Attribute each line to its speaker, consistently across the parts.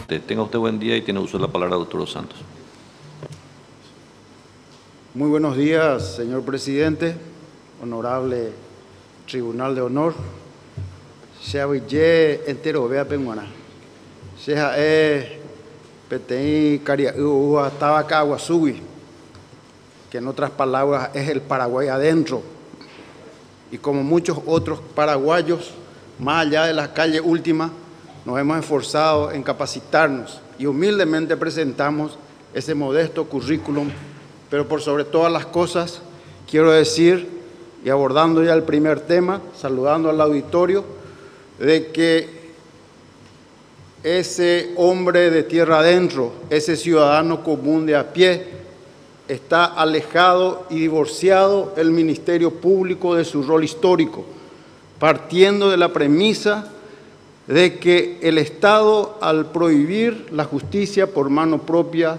Speaker 1: Tenga usted buen día y tiene uso de la palabra, doctor Dos Santos.
Speaker 2: Muy buenos días, señor presidente, honorable Tribunal de Honor. Xaviye entero vea penguana. Sea Petei Caria Tabacaguasugui, que en otras palabras es el Paraguay adentro. Y como muchos otros paraguayos, más allá de la calle última, nos hemos esforzado en capacitarnos y humildemente presentamos ese modesto currículum. Pero por sobre todas las cosas, quiero decir, y abordando ya el primer tema, saludando al auditorio, de que ese hombre de tierra adentro, ese ciudadano común de a pie, está alejado y divorciado el Ministerio Público de su rol histórico, partiendo de la premisa de que el Estado, al prohibir la justicia por mano propia,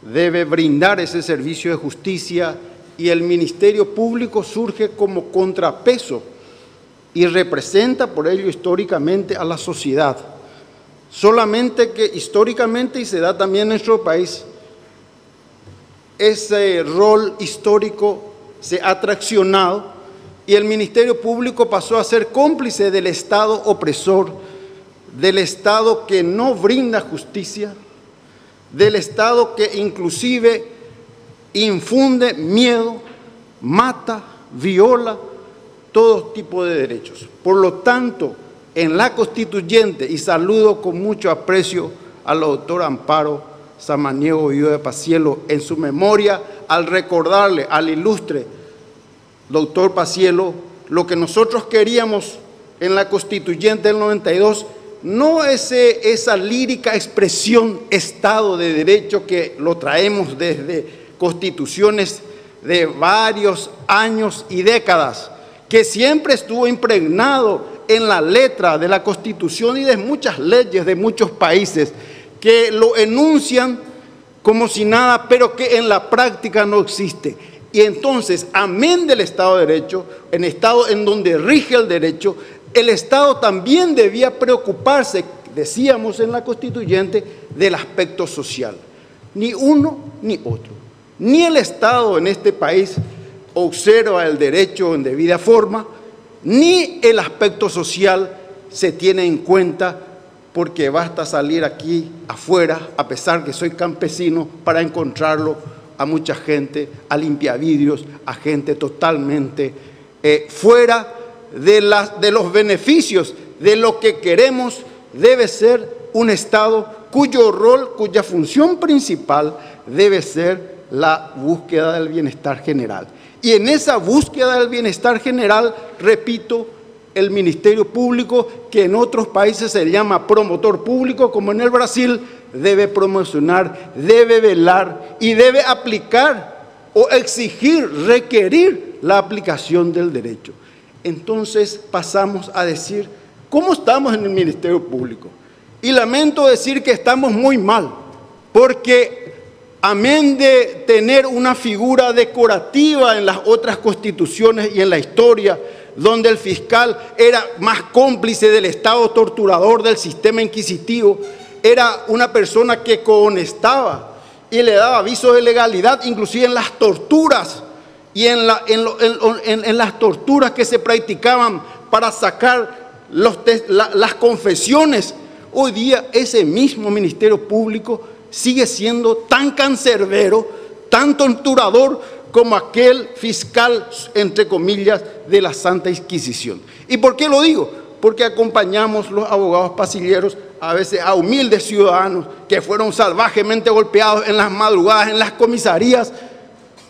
Speaker 2: debe brindar ese servicio de justicia y el Ministerio Público surge como contrapeso y representa por ello históricamente a la sociedad. Solamente que históricamente, y se da también en nuestro país, ese rol histórico se ha traccionado y el Ministerio Público pasó a ser cómplice del Estado opresor, del Estado que no brinda justicia, del Estado que inclusive infunde miedo, mata, viola todo tipo de derechos. Por lo tanto, en la Constituyente, y saludo con mucho aprecio al doctor Amparo Samaniego Guido de Pacielo en su memoria, al recordarle al ilustre doctor Pacielo lo que nosotros queríamos en la Constituyente del 92, no esa lírica expresión Estado de Derecho que lo traemos desde constituciones de varios años y décadas, que siempre estuvo impregnado en la letra de la Constitución y de muchas leyes de muchos países que lo enuncian como si nada, pero que en la práctica no existe. Y entonces, amén del Estado de Derecho, en Estado en donde rige el derecho, el Estado también debía preocuparse, decíamos en la Constituyente, del aspecto social. Ni uno ni otro. Ni el Estado en este país observa el derecho en debida forma, ni el aspecto social se tiene en cuenta, porque basta salir aquí afuera, a pesar que soy campesino, para encontrarlo a mucha gente, a limpiavidrios, a gente totalmente fuera de los beneficios de lo que queremos. Debe ser un Estado cuyo rol, cuya función principal debe ser la búsqueda del bienestar general. Y en esa búsqueda del bienestar general, repito, el Ministerio Público, que en otros países se llama promotor público, como en el Brasil, debe promocionar, debe velar y debe aplicar o exigir, requerir la aplicación del derecho. Entonces pasamos a decir, ¿cómo estamos en el Ministerio Público? Y lamento decir que estamos muy mal, porque amén de tener una figura decorativa en las otras constituciones y en la historia, donde el fiscal era más cómplice del Estado torturador, del sistema inquisitivo, era una persona que cohonestaba y le daba avisos de legalidad, inclusive en las torturas y en las torturas que se practicaban para sacar las confesiones. Hoy día ese mismo Ministerio Público sigue siendo tan cancerbero, tan torturador como aquel fiscal, entre comillas, de la Santa Inquisición. ¿Y por qué lo digo? Porque acompañamos los abogados pasilleros a veces a humildes ciudadanos que fueron salvajemente golpeados en las madrugadas, en las comisarías,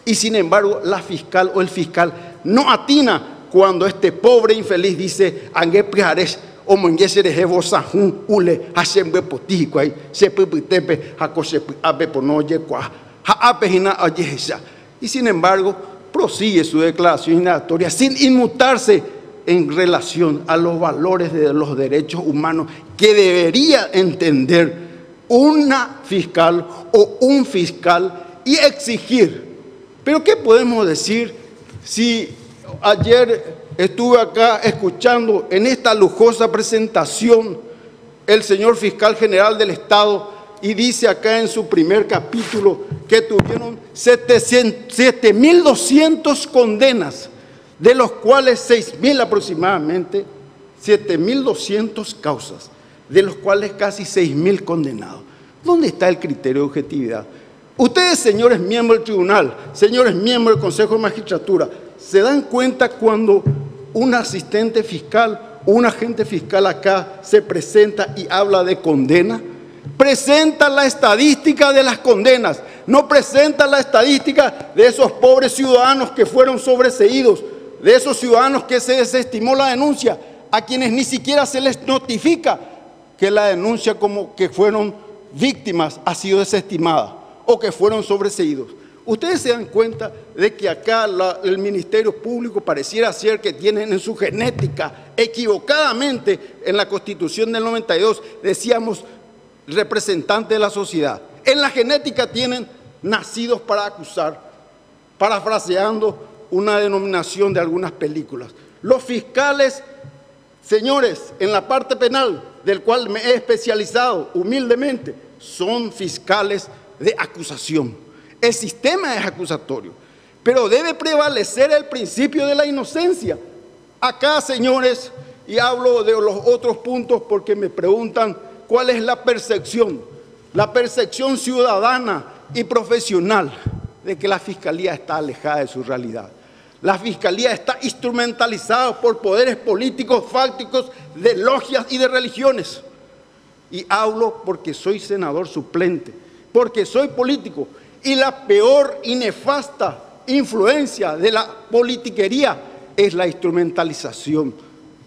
Speaker 2: y sin embargo la fiscal o el fiscal no atina cuando este pobre infeliz dice "Angue priares o monguesere jevosahun ule hashembe potiquai sepuputepe hakosep abe ponoye kwa haapehina ayehesha". Y sin embargo prosigue su declaración indagatoria sin inmutarse en relación a los valores de los derechos humanos que debería entender una fiscal o un fiscal y exigir. Pero ¿qué podemos decir si ayer estuve acá escuchando en esta lujosa presentación el señor fiscal general del Estado y dice acá en su primer capítulo que tuvieron 7.200 condenas, de los cuales 6.000 aproximadamente, 7.200 causas, de los cuales casi 6.000 condenados. ¿Dónde está el criterio de objetividad? Ustedes, señores miembros del tribunal, señores miembros del Consejo de Magistratura, ¿se dan cuenta cuando un asistente fiscal o un agente fiscal acá se presenta y habla de condena? Presenta la estadística de las condenas, no presenta la estadística de esos pobres ciudadanos que fueron sobreseídos, de esos ciudadanos que se desestimó la denuncia, a quienes ni siquiera se les notifica que la denuncia como que fueron víctimas ha sido desestimada o que fueron sobreseídos. Ustedes se dan cuenta de que acá el Ministerio Público pareciera ser que tienen en su genética, equivocadamente en la Constitución del 92, decíamos representantes de la sociedad. En la genética tienen nacidos para acusar, parafraseando una denominación de algunas películas. Los fiscales, señores, en la parte penal, del cual me he especializado humildemente, son fiscales de acusación. El sistema es acusatorio, pero debe prevalecer el principio de la inocencia. Acá, señores, y hablo de los otros puntos porque me preguntan cuál es la percepción ciudadana y profesional de que la Fiscalía está alejada de su realidad. La Fiscalía está instrumentalizada por poderes políticos fácticos de logias y de religiones. Y hablo porque soy senador suplente, porque soy político. Y la peor y nefasta influencia de la politiquería es la instrumentalización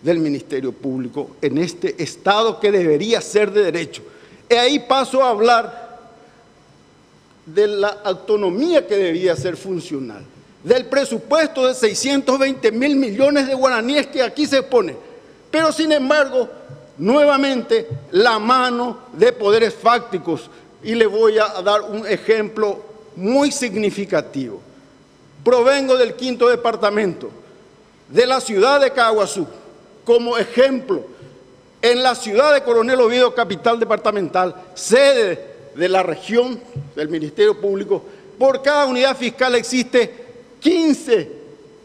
Speaker 2: del Ministerio Público en este Estado que debería ser de derecho. Y ahí paso a hablar de la autonomía que debería ser funcional, del presupuesto de 620.000 millones de guaraníes que aquí se pone. Pero sin embargo, nuevamente la mano de poderes fácticos. Y le voy a dar un ejemplo muy significativo. Provengo del 5º departamento, de la ciudad de Caaguazú. Como ejemplo, en la ciudad de Coronel Oviedo, capital departamental, sede de la región del Ministerio Público, por cada unidad fiscal existe 15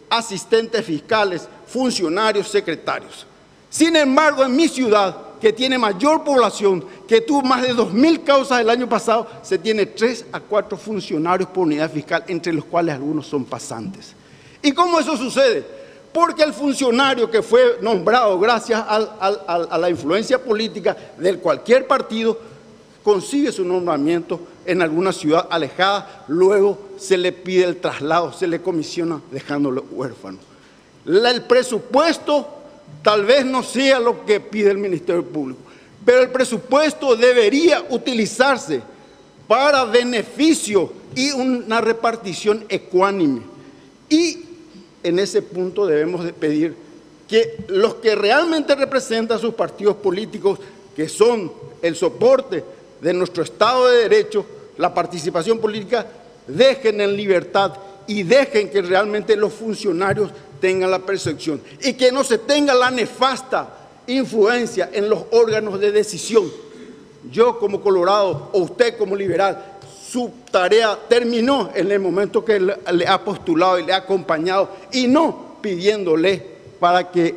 Speaker 2: asistentes fiscales, funcionarios, secretarios. Sin embargo, en mi ciudad, que tiene mayor población, que tuvo más de 2.000 causas el año pasado, se tiene 3 a 4 funcionarios por unidad fiscal, entre los cuales algunos son pasantes. ¿Y cómo eso sucede? Porque el funcionario que fue nombrado gracias a la influencia política de cualquier partido, consigue su nombramiento en alguna ciudad alejada, luego se le pide el traslado, se le comisiona dejándolo huérfano. El presupuesto tal vez no sea lo que pide el Ministerio Público, pero el presupuesto debería utilizarse para beneficio y una repartición ecuánime. Y en ese punto debemos de pedir que los que realmente representan sus partidos políticos, que son el soporte de nuestro Estado de Derecho, la participación política, dejen en libertad y dejen que realmente los funcionarios tengan la percepción y que no se tenga la nefasta influencia en los órganos de decisión. Yo como colorado o usted como liberal, su tarea terminó en el momento que le ha postulado y le ha acompañado y no pidiéndole para que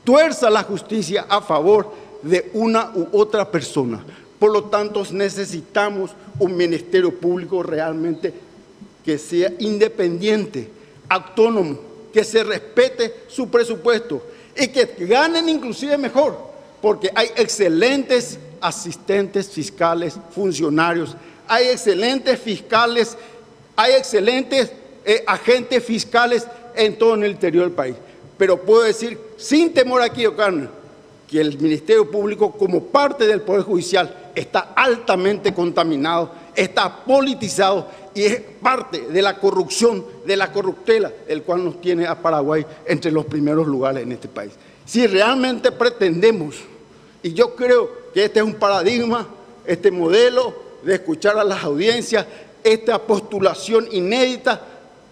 Speaker 2: tuerza la justicia a favor de una u otra persona. Por lo tanto, necesitamos un Ministerio Público realmente que sea independiente, autónomo, que se respete su presupuesto y que ganen inclusive mejor, porque hay excelentes asistentes fiscales, funcionarios, hay excelentes fiscales, hay excelentes agentes fiscales en todo el interior del país. Pero puedo decir, sin temor a equivocarme, que el Ministerio Público, como parte del Poder Judicial, está altamente contaminado, está politizado y es parte de la corrupción, de la corruptela, el cual nos tiene a Paraguay entre los primeros lugares en este país. Si realmente pretendemos, y yo creo que este es un paradigma, este modelo de escuchar a las audiencias, esta postulación inédita,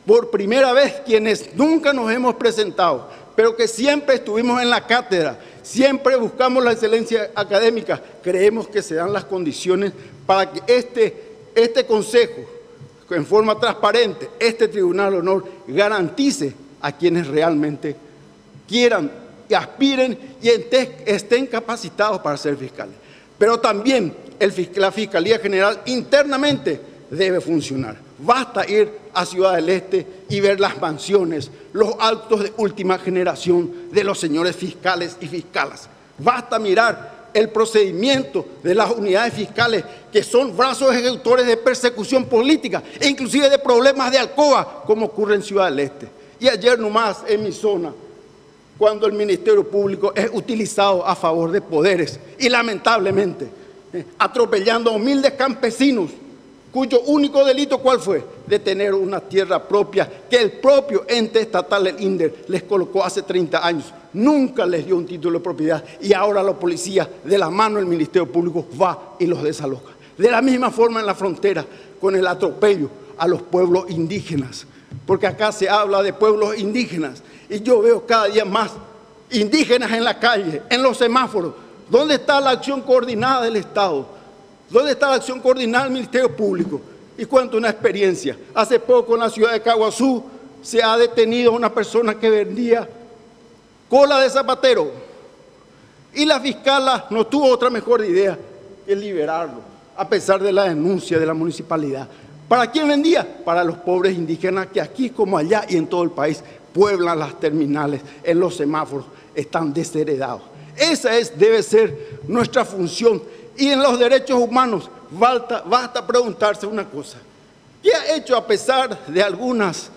Speaker 2: por primera vez quienes nunca nos hemos presentado, pero que siempre estuvimos en la cátedra, Siempre buscamos la excelencia académica. Creemos que se dan las condiciones para que este consejo, en forma transparente, este Tribunal de Honor, garantice a quienes realmente quieran y aspiren y estén capacitados para ser fiscales. Pero también la Fiscalía General internamente debe funcionar. Basta ir a Ciudad del Este y ver las mansiones, los autos de última generación de los señores fiscales y fiscalas. Basta mirar el procedimiento de las unidades fiscales, que son brazos ejecutores de persecución política e inclusive de problemas de alcoba, como ocurre en Ciudad del Este. Y ayer nomás en mi zona, cuando el Ministerio Público es utilizado a favor de poderes y lamentablemente atropellando a humildes campesinos, cuyo único delito, ¿cuál fue? De tener una tierra propia que el propio ente estatal, el INDER, les colocó hace 30 años. Nunca les dio un título de propiedad y ahora la policía, de la mano del Ministerio Público, va y los desaloja. De la misma forma en la frontera, con el atropello a los pueblos indígenas, porque acá se habla de pueblos indígenas y yo veo cada día más indígenas en la calle, en los semáforos. ¿Dónde está la acción coordinada del Estado? ¿Dónde está la acción coordinada del Ministerio Público? Y cuento una experiencia. Hace poco en la ciudad de Caguazú se ha detenido a una persona que vendía cola de zapatero. Y la fiscala no tuvo otra mejor idea que liberarlo, a pesar de la denuncia de la municipalidad. ¿Para quién vendía? Para los pobres indígenas que aquí como allá y en todo el país pueblan las terminales, en los semáforos, están desheredados. Esa debe ser nuestra función. Y en los derechos humanos basta preguntarse una cosa. ¿Qué ha hecho, a pesar de algunas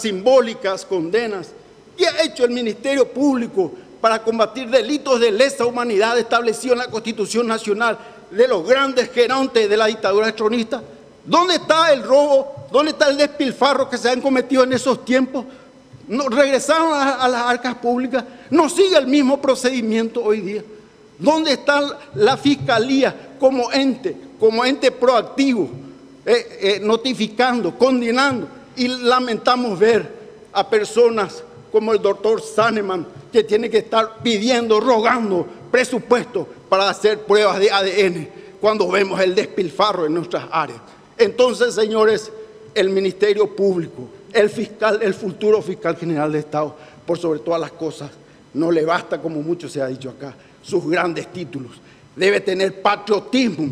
Speaker 2: simbólicas condenas, qué ha hecho el Ministerio Público para combatir delitos de lesa humanidad establecidos en la Constitución Nacional de los grandes gerontes de la dictadura tronista? ¿Dónde está el robo? ¿Dónde está el despilfarro que se han cometido en esos tiempos? ¿No regresaron a las arcas públicas? ¿No sigue el mismo procedimiento hoy día? ¿Dónde está la Fiscalía como ente proactivo, notificando, condenando? Y lamentamos ver a personas como el doctor Saneman, que tiene que estar pidiendo, rogando presupuesto para hacer pruebas de ADN, cuando vemos el despilfarro en nuestras áreas. Entonces, señores, el Ministerio Público, el fiscal, el futuro fiscal general de Estado, por sobre todas las cosas, no le basta, como mucho se ha dicho acá, sus grandes títulos. Debe tener patriotismo,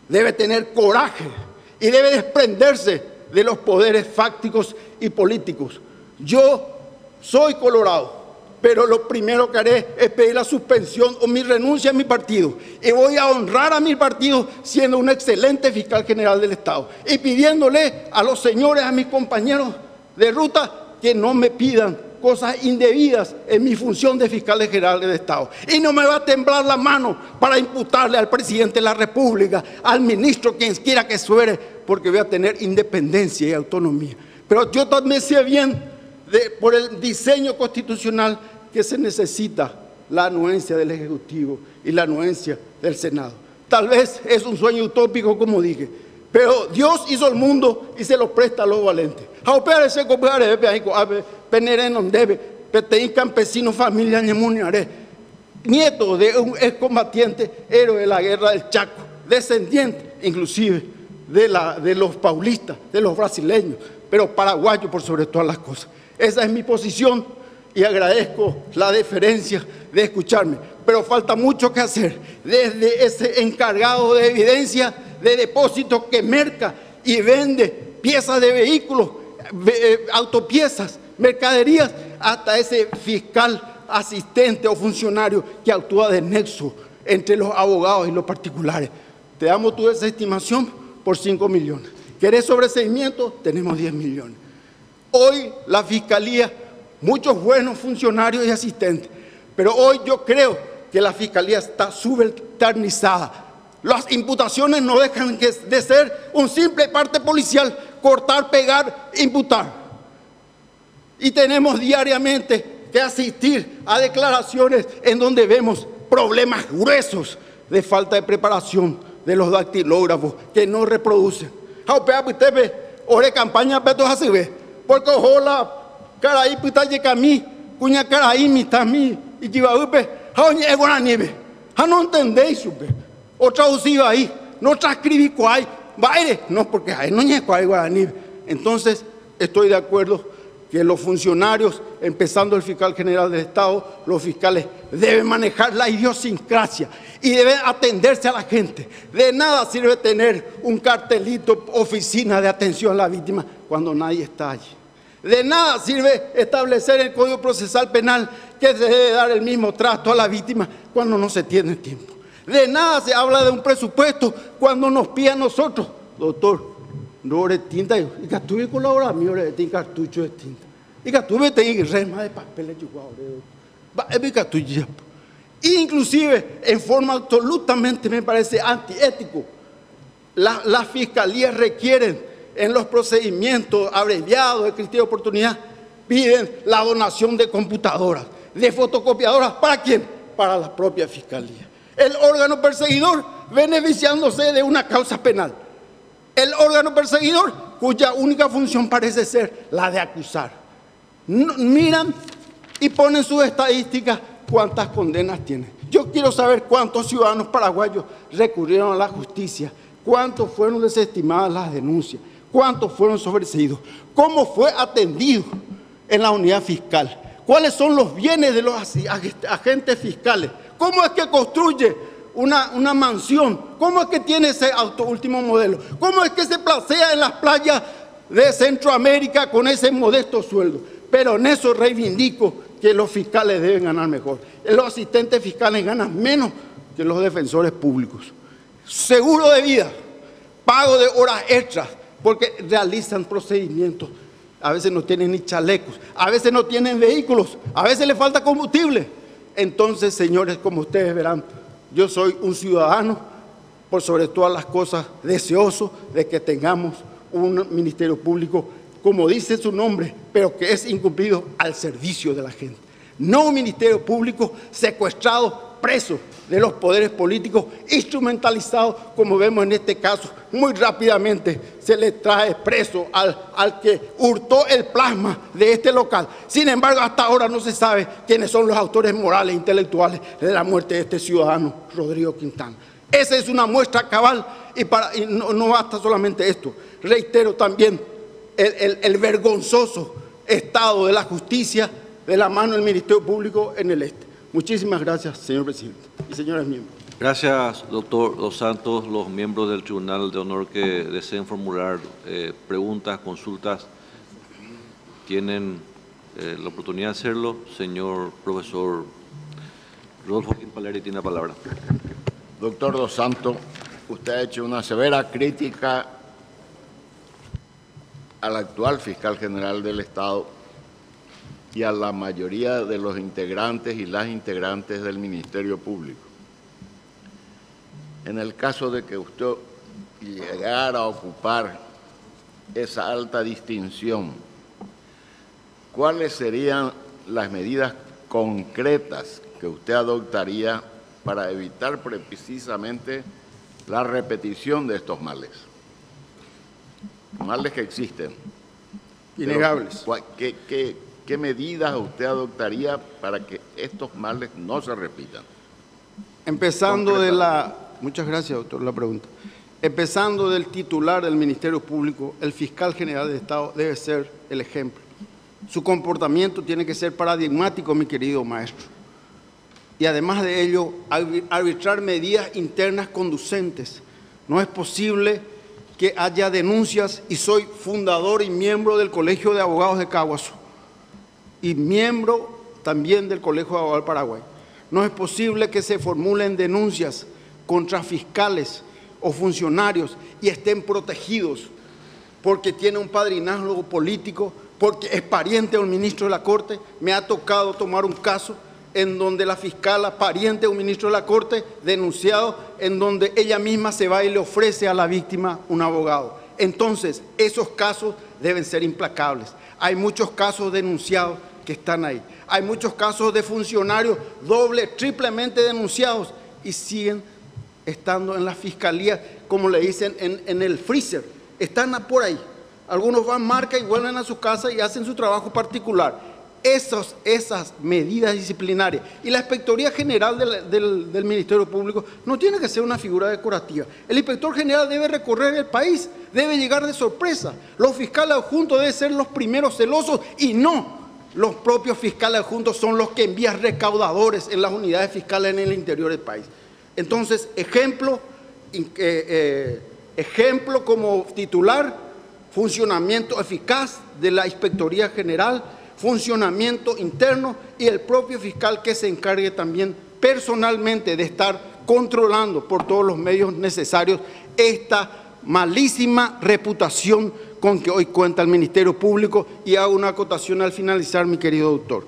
Speaker 2: debe tener coraje y debe desprenderse de los poderes fácticos y políticos. Yo soy colorado, pero lo primero que haré es pedir la suspensión o mi renuncia a mi partido. Y voy a honrar a mi partido siendo un excelente fiscal general del Estado y pidiéndole a los señores, a mis compañeros de ruta, que no me pidan cosas indebidas en mi función de fiscal general del Estado. Y no me va a temblar la mano para imputarle al presidente de la República, al ministro, quien quiera que fuere, porque voy a tener independencia y autonomía. Pero yo también sé bien, por el diseño constitucional, que se necesita la anuencia del Ejecutivo y la anuencia del Senado. Tal vez es un sueño utópico, como dije, pero Dios hizo el mundo y se lo presta a los valentes. Campesino, familia, nieto de un excombatiente, héroe de la guerra del Chaco, descendiente inclusive de los paulistas, de los brasileños, pero paraguayo por sobre todas las cosas. Esa es mi posición y agradezco la deferencia de escucharme, pero falta mucho que hacer, desde ese encargado de evidencia de depósitos que merca y vende piezas de vehículos, autopiezas, mercaderías, hasta ese fiscal asistente o funcionario que actúa de nexo entre los abogados y los particulares. Te damos tu desestimación por 5 millones. ¿Querés sobreseimiento? Tenemos 10 millones. Hoy la Fiscalía, muchos buenos funcionarios y asistentes, pero hoy yo creo que la Fiscalía está subalternizada. Las imputaciones no dejan de ser un simple parte policial, cortar, pegar, imputar. Y tenemos diariamente que asistir a declaraciones en donde vemos problemas gruesos de falta de preparación de los dactilógrafos que no reproducen. Ore campaña peto así ve, porque ojalá caraí pita llega mí, cuña caraí mi y que va a guaraní, no entendéis, supe. O traducido ahí, no transcribí cuál, baile, no, porque ahí no es cuál guaraní. Entonces, estoy de acuerdo que los funcionarios, empezando el fiscal general del Estado, los fiscales deben manejar la idiosincrasia y deben atenderse a la gente. De nada sirve tener un cartelito, oficina de atención a la víctima, cuando nadie está allí. De nada sirve establecer el Código Procesal Penal que se debe dar el mismo trato a la víctima cuando no se tiene tiempo. De nada se habla de un presupuesto cuando nos pide a nosotros, doctor, no eres tinta, y que tuve colaborar, mi hora de tinta, cartucho de tinta. Y que tuve rema de papel, inclusive en forma absolutamente me parece antiético. Las fiscalías requieren en los procedimientos abreviados de criterio de oportunidad, piden la donación de computadoras, de fotocopiadoras. ¿Para quién? Para la propia fiscalía. El órgano perseguidor beneficiándose de una causa penal. El órgano perseguidor cuya única función parece ser la de acusar. Miran y ponen sus estadísticas cuántas condenas tienen. Yo quiero saber cuántos ciudadanos paraguayos recurrieron a la justicia, cuántos fueron desestimadas las denuncias, cuántos fueron sobreseídos, cómo fue atendido en la unidad fiscal, cuáles son los bienes de los agentes fiscales, cómo es que construye una mansión, cómo es que tiene ese auto último modelo, cómo es que se placea en las playas de Centroamérica con ese modesto sueldo. Pero en eso reivindico que los fiscales deben ganar mejor. Los asistentes fiscales ganan menos que los defensores públicos. Seguro de vida, pago de horas extras, porque realizan procedimientos. A veces no tienen ni chalecos, a veces no tienen vehículos, a veces les falta combustible. Entonces, señores, como ustedes verán, yo soy un ciudadano, por sobre todas las cosas, deseoso de que tengamos un ministerio público, como dice su nombre, pero que es incumplido al servicio de la gente. No un ministerio público secuestrado, preso de los poderes políticos, instrumentalizado, como vemos en este caso. Muy rápidamente se le trae preso al que hurtó el plasma de este local. Sin embargo, hasta ahora no se sabe quiénes son los autores morales e intelectuales de la muerte de este ciudadano, Rodrigo Quintana. Esa es una muestra cabal y no basta solamente esto. Reitero también el vergonzoso estado de la justicia de la mano del Ministerio Público en el este. Muchísimas gracias, señor presidente y señores miembros.
Speaker 1: Gracias, doctor Dos Santos. Los miembros del Tribunal de Honor que deseen formular preguntas, consultas, tienen la oportunidad de hacerlo. Señor profesor Rodolfo Paleri tiene la palabra.
Speaker 3: Doctor Dos Santos, usted ha hecho una severa crítica al actual fiscal general del Estado y a la mayoría de los integrantes y las integrantes del Ministerio Público. En el caso de que usted llegara a ocupar esa alta distinción, ¿cuáles serían las medidas concretas que usted adoptaría para evitar precisamente la repetición de estos males? Males que existen.
Speaker 2: Innegables.
Speaker 3: ¿Qué medidas usted adoptaría para que estos males no se repitan?
Speaker 2: Empezando de la... Muchas gracias, doctor, la pregunta. Empezando del titular del Ministerio Público, el fiscal general del Estado debe ser el ejemplo. Su comportamiento tiene que ser paradigmático, mi querido maestro. Y además de ello, arbitrar medidas internas conducentes. No es posible que haya denuncias, y soy fundador y miembro del Colegio de Abogados de Caguazú, y miembro también del Colegio de Abogados del Paraguay. No es posible que se formulen denuncias contra fiscales o funcionarios y estén protegidos porque tiene un padrinazgo político, porque es pariente de un ministro de la Corte. Me ha tocado tomar un caso en donde la fiscala, pariente de un ministro de la Corte, denunciado, en donde ella misma se va y le ofrece a la víctima un abogado. Entonces, esos casos deben ser implacables. Hay muchos casos denunciados que están ahí. Hay muchos casos de funcionarios doble, triplemente denunciados y siguen estando en la fiscalía, como le dicen, en el freezer. Están por ahí. Algunos van, marcan y vuelven a su casa y hacen su trabajo particular. esas medidas disciplinarias. Y la Inspectoría General del Ministerio Público no tiene que ser una figura decorativa. El inspector general debe recorrer el país, debe llegar de sorpresa. Los fiscales adjuntos deben ser los primeros celosos y no los propios fiscales adjuntos son los que envían recaudadores en las unidades fiscales en el interior del país. Entonces, ejemplo como titular, funcionamiento eficaz de la Inspectoría General, funcionamiento interno y el propio fiscal que se encargue también personalmente de estar controlando por todos los medios necesarios esta malísima reputación con que hoy cuenta el Ministerio Público. Y hago una acotación al finalizar, mi querido doctor.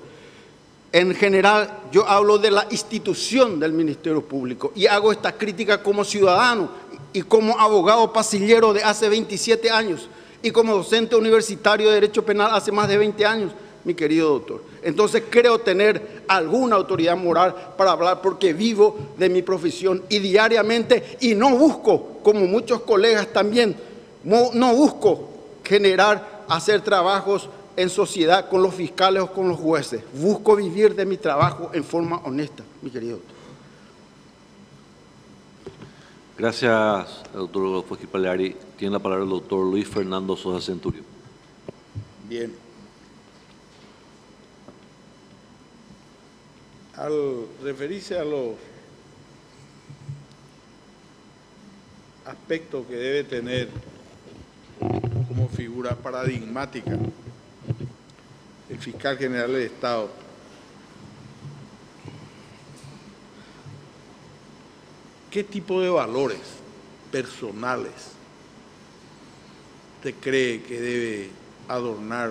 Speaker 2: En general, yo hablo de la institución del Ministerio Público y hago esta crítica como ciudadano y como abogado pasillero de hace 27 años y como docente universitario de Derecho Penal hace más de 20 años, mi querido doctor. Entonces creo tener alguna autoridad moral para hablar porque vivo de mi profesión y diariamente, y no busco, como muchos colegas también, no busco hacer trabajos en sociedad con los fiscales o con los jueces. Busco vivir de mi trabajo en forma honesta, mi querido doctor.
Speaker 1: Gracias, doctor Rodolfo Egipaliari. Tiene la palabra el doctor Luis Fernando Sosa Centurio.
Speaker 4: Bien. Al referirse a los aspectos que debe tener como figura paradigmática el fiscal general del Estado, ¿qué tipo de valores personales usted cree que debe adornar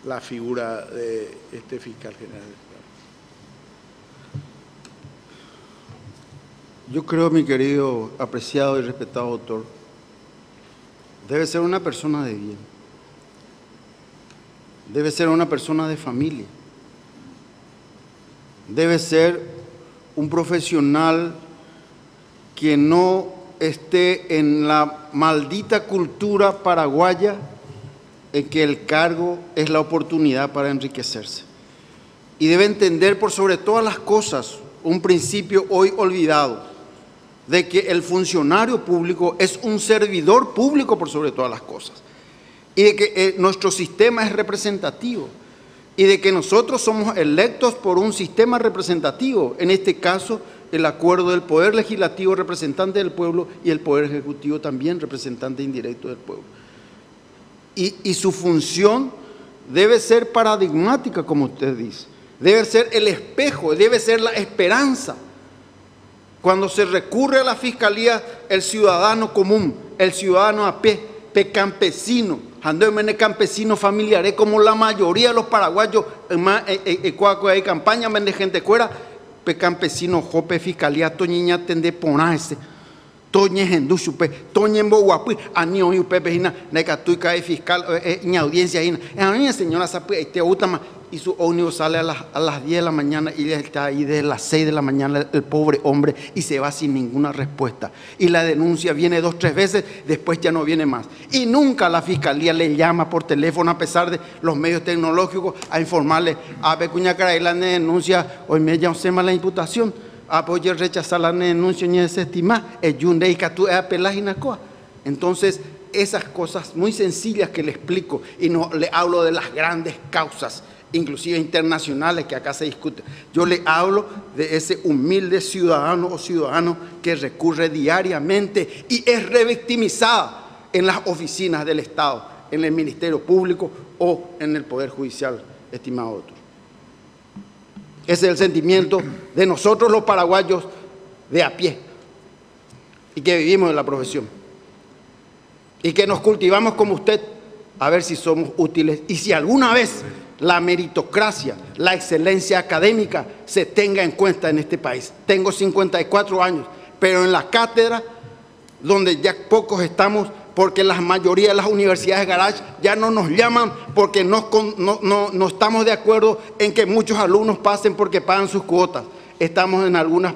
Speaker 4: la figura de este fiscal general del Estado?
Speaker 2: Yo creo, mi querido, apreciado y respetado doctor, debe ser una persona de bien, debe ser una persona de familia, debe ser un profesional que no esté en la maldita cultura paraguaya en que el cargo es la oportunidad para enriquecerse. Y debe entender por sobre todas las cosas un principio hoy olvidado, de que el funcionario público es un servidor público por sobre todas las cosas, y de que nuestro sistema es representativo, y de que nosotros somos electos por un sistema representativo, en este caso el acuerdo del Poder Legislativo representante del pueblo y el Poder Ejecutivo también representante indirecto del pueblo. Y su función debe ser paradigmática, como usted dice, debe ser el espejo, debe ser la esperanza. Cuando se recurre a la fiscalía, el ciudadano común, el ciudadano a pie, campesino, campesino familiar, como la mayoría de los paraguayos, en campaña, de gente fuera, campesino, jope, fiscalía, toñiña, tende, ponase. Toñe Hendushu, Toñe Mboguapu, Anio y Pepejina, Necatuica de fiscal, en audiencia, en señora Sapi, este Utama, y su ómnibus sale a las 10 de la mañana y ella está ahí desde las 6 de la mañana, el pobre hombre, y se va sin ninguna respuesta. Y la denuncia viene 2 o 3 veces, después ya no viene más. Y nunca la fiscalía le llama por teléfono, a pesar de los medios tecnológicos, a informarle, a Pecuña Caraíla denuncia, hoy me llama la imputación. Apoye rechazar la denuncia y desestimar el yunde y catu pelaginacoa. Entonces, esas cosas muy sencillas que le explico, y no le hablo de las grandes causas, inclusive internacionales, que acá se discuten. Yo le hablo de ese humilde ciudadano o ciudadano que recurre diariamente y es revictimizada en las oficinas del Estado, en el Ministerio Público o en el Poder Judicial, estimado doctor. Ese es el sentimiento de nosotros los paraguayos de a pie y que vivimos en la profesión y que nos cultivamos como usted a ver si somos útiles y si alguna vez la meritocracia, la excelencia académica se tenga en cuenta en este país. Tengo 54 años, pero en la cátedra, donde ya pocos estamos, porque la mayoría de las universidades garage ya no nos llaman porque no estamos de acuerdo en que muchos alumnos pasen porque pagan sus cuotas. Estamos en algunas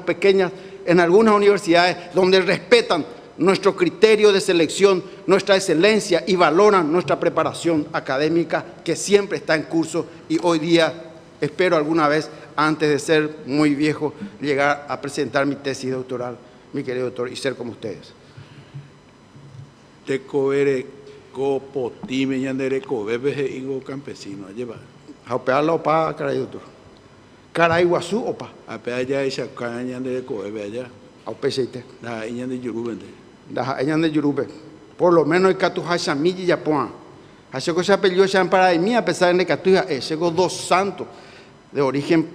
Speaker 2: universidades donde respetan nuestro criterio de selección, nuestra excelencia y valoran nuestra preparación académica que siempre está en curso y hoy día espero alguna vez, antes de ser muy viejo, llegar a presentar mi tesis doctoral, mi querido doctor, y ser como ustedes.
Speaker 4: Te coere copotime yandere cobebeje igo campesino a llevar.
Speaker 2: Jaupea la opa, caray doctor. Caray guazú opa.
Speaker 4: Ape allá y sacan yandere cobebe allá.
Speaker 2: Aupecheite.
Speaker 4: Da yande yurubende.
Speaker 2: Da yande yurube. Por lo menos el catu hachamilla y yapoan. Hacheco se apellido ya para mí, a pesar de que tu hija llegó dos santos de origen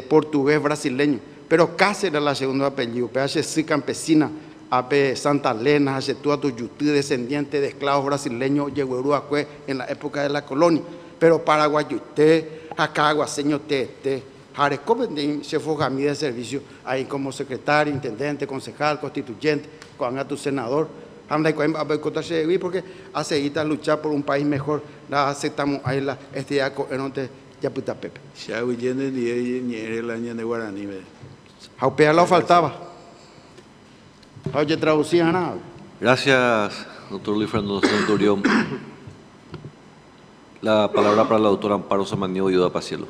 Speaker 2: portugués brasileño. Pero Cáceres la segundo apellido. PH sí campesina. Ape Santa Elena, hace tú a tu yutí, descendiente de esclavos brasileños, llegó Uruguay en la época de la colonia. Pero Paraguayuté, Acaguaseño Tete, Jarecopendín, se fue a mí de servicio, ahí como secretario, intendente, concejal, constituyente, con a tu senador. Porque hace luchar por un país mejor, la aceptamos ahí la estiaco en donde ya puta Pepe.
Speaker 4: Ya huyendo ni el año de Guaraní.
Speaker 2: Jaupea lo faltaba. Oye, traducía nada.
Speaker 1: Gracias, doctor Luis Fernando Centurión. La palabra para la doctora Amparo Samaniego Yoda Pacielo.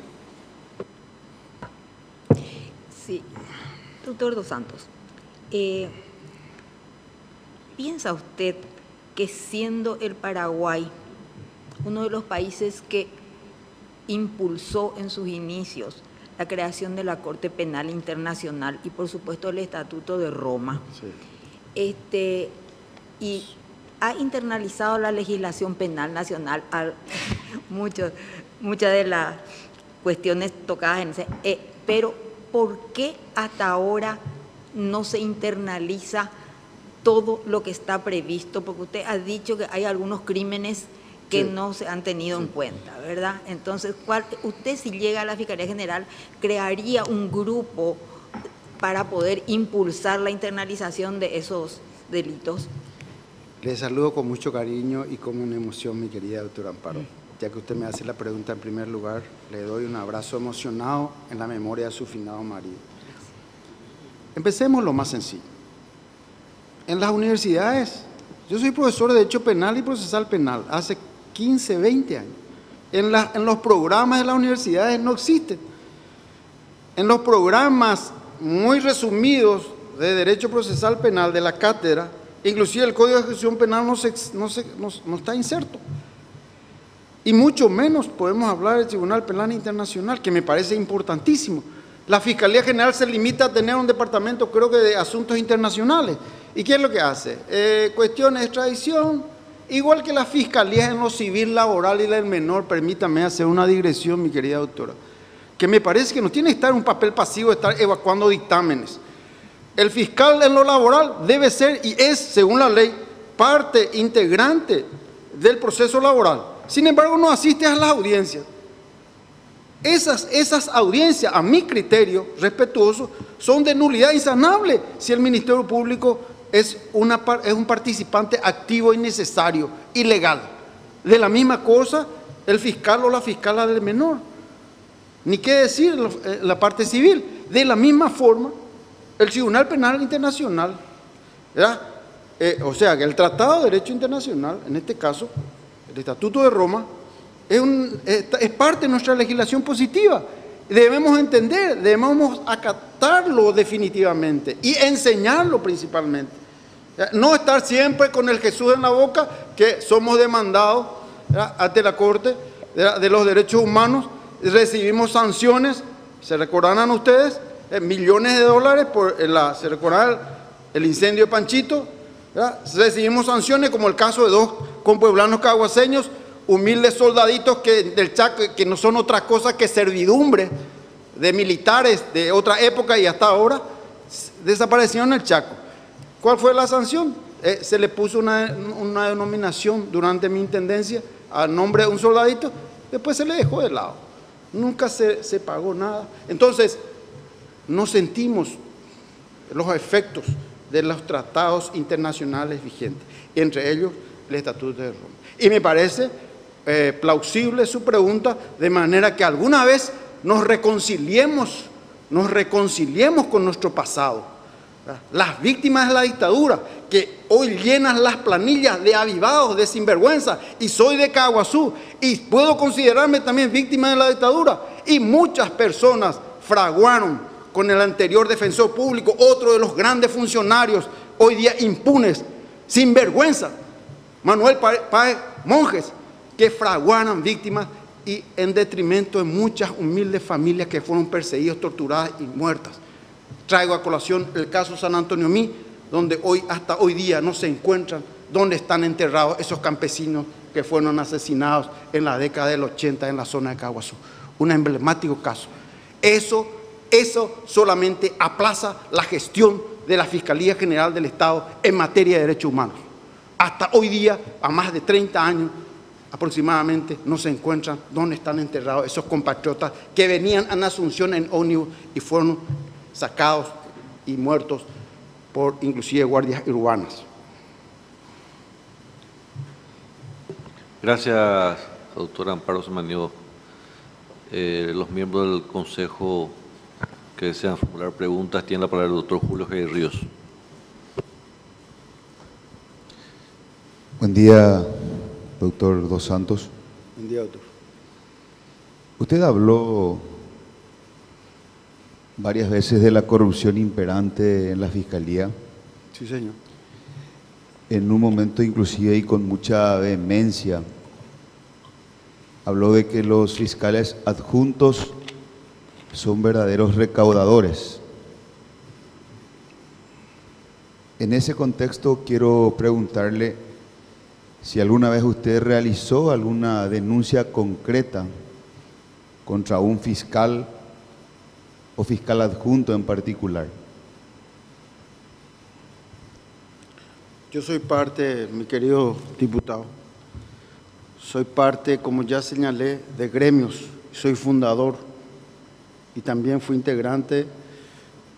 Speaker 5: Sí, doctor Dos Santos, ¿piensa usted que siendo el Paraguay uno de los países que impulsó en sus inicios la creación de la Corte Penal Internacional y por supuesto el Estatuto de Roma, sí, y ha internalizado la legislación penal nacional, muchas de las cuestiones tocadas en ese, pero ¿por qué hasta ahora no se internaliza todo lo que está previsto? Porque usted ha dicho que hay algunos crímenes que sí, no se han tenido, sí, en cuenta, ¿verdad? Entonces, usted si llega a la Fiscalía General, ¿crearía un grupo para poder impulsar la internalización de esos delitos?
Speaker 2: Le saludo con mucho cariño y con una emoción, mi querida doctora Amparo. Ya que usted me hace la pregunta en primer lugar, le doy un abrazo emocionado en la memoria de su finado marido. Empecemos lo más sencillo. En las universidades, yo soy profesor de Derecho Penal y Procesal Penal hace 15, 20 años. En los programas de las universidades no existen. En los programas muy resumidos de Derecho Procesal Penal de la cátedra, inclusive el Código de Ejecución Penal no está inserto. Y mucho menos podemos hablar del Tribunal Penal Internacional, que me parece importantísimo. La Fiscalía General se limita a tener un departamento, creo que de asuntos internacionales. ¿Y qué es lo que hace? Cuestiones de extradición, igual que la Fiscalía en lo civil, laboral y del menor. Permítame hacer una digresión, mi querida doctora, que me parece que no tiene que estar en un papel pasivo, estar evacuando dictámenes. El fiscal en lo laboral debe ser y es, según la ley, parte integrante del proceso laboral. Sin embargo, no asiste a las audiencias. Esas audiencias, a mi criterio respetuoso, son de nulidad insanable si el Ministerio Público es un participante activo y necesario y legal. De la misma cosa, el fiscal o la fiscala del menor. Ni qué decir la parte civil. De la misma forma, el Tribunal Penal Internacional, ¿verdad? O sea, que el Tratado de Derecho Internacional, en este caso, el Estatuto de Roma, es parte de nuestra legislación positiva. Debemos entender, debemos acatarlo definitivamente y enseñarlo principalmente. No estar siempre con el Jesús en la boca, que somos demandados, ¿verdad?, ante la Corte de los Derechos Humanos, recibimos sanciones, se recordarán ustedes, millones de dólares por se recordarán el incendio de Panchito, ¿verdad? Recibimos sanciones como el caso de 2 compueblanos caguaseños, humildes soldaditos del Chaco, que no son otra cosa que servidumbre de militares de otra época y hasta ahora desaparecieron en el Chaco. ¿Cuál fue la sanción? Se le puso una denominación durante mi intendencia al nombre de un soldadito, después se le dejó de lado. Nunca se pagó nada. Entonces, no sentimos los efectos de los tratados internacionales vigentes, entre ellos el Estatuto de Roma. Y me parece plausible su pregunta, de manera que alguna vez nos reconciliemos con nuestro pasado, Las víctimas de la dictadura, que hoy llenan las planillas de avivados, de sinvergüenza, y soy de Caguazú, y puedo considerarme también víctima de la dictadura. Y muchas personas fraguaron con el anterior defensor público, otro de los grandes funcionarios, hoy día impunes, sin vergüenza, Manuel Páez Monjes, que fraguaron víctimas y en detrimento de muchas humildes familias que fueron perseguidas, torturadas y muertas. Traigo a colación el caso San Antonio Mí, donde hasta hoy día no se encuentran dónde están enterrados esos campesinos que fueron asesinados en la década del 80 en la zona de Caguazú. Un emblemático caso. Eso solamente aplaza la gestión de la Fiscalía General del Estado en materia de derechos humanos. Hasta hoy día, a más de 30 años aproximadamente, no se encuentran dónde están enterrados esos compatriotas que venían a Asunción en ómnibus y fueron sacados y muertos por inclusive guardias urbanas.
Speaker 1: Gracias, doctora Amparo Samaniego. Los miembros del Consejo que desean formular preguntas tienen la palabra el doctor Julio G. Ríos.
Speaker 6: Buen día, doctor Dos Santos.
Speaker 2: Buen día, doctor.
Speaker 6: Usted habló varias veces de la corrupción imperante en la Fiscalía.
Speaker 2: Sí, señor.
Speaker 6: En un momento inclusive y con mucha vehemencia, habló de que los fiscales adjuntos son verdaderos recaudadores. En ese contexto quiero preguntarle si alguna vez usted realizó alguna denuncia concreta contra un fiscal o fiscal adjunto en particular.
Speaker 2: Yo soy parte, mi querido diputado, soy parte, como ya señalé, de gremios, soy fundador y también fui integrante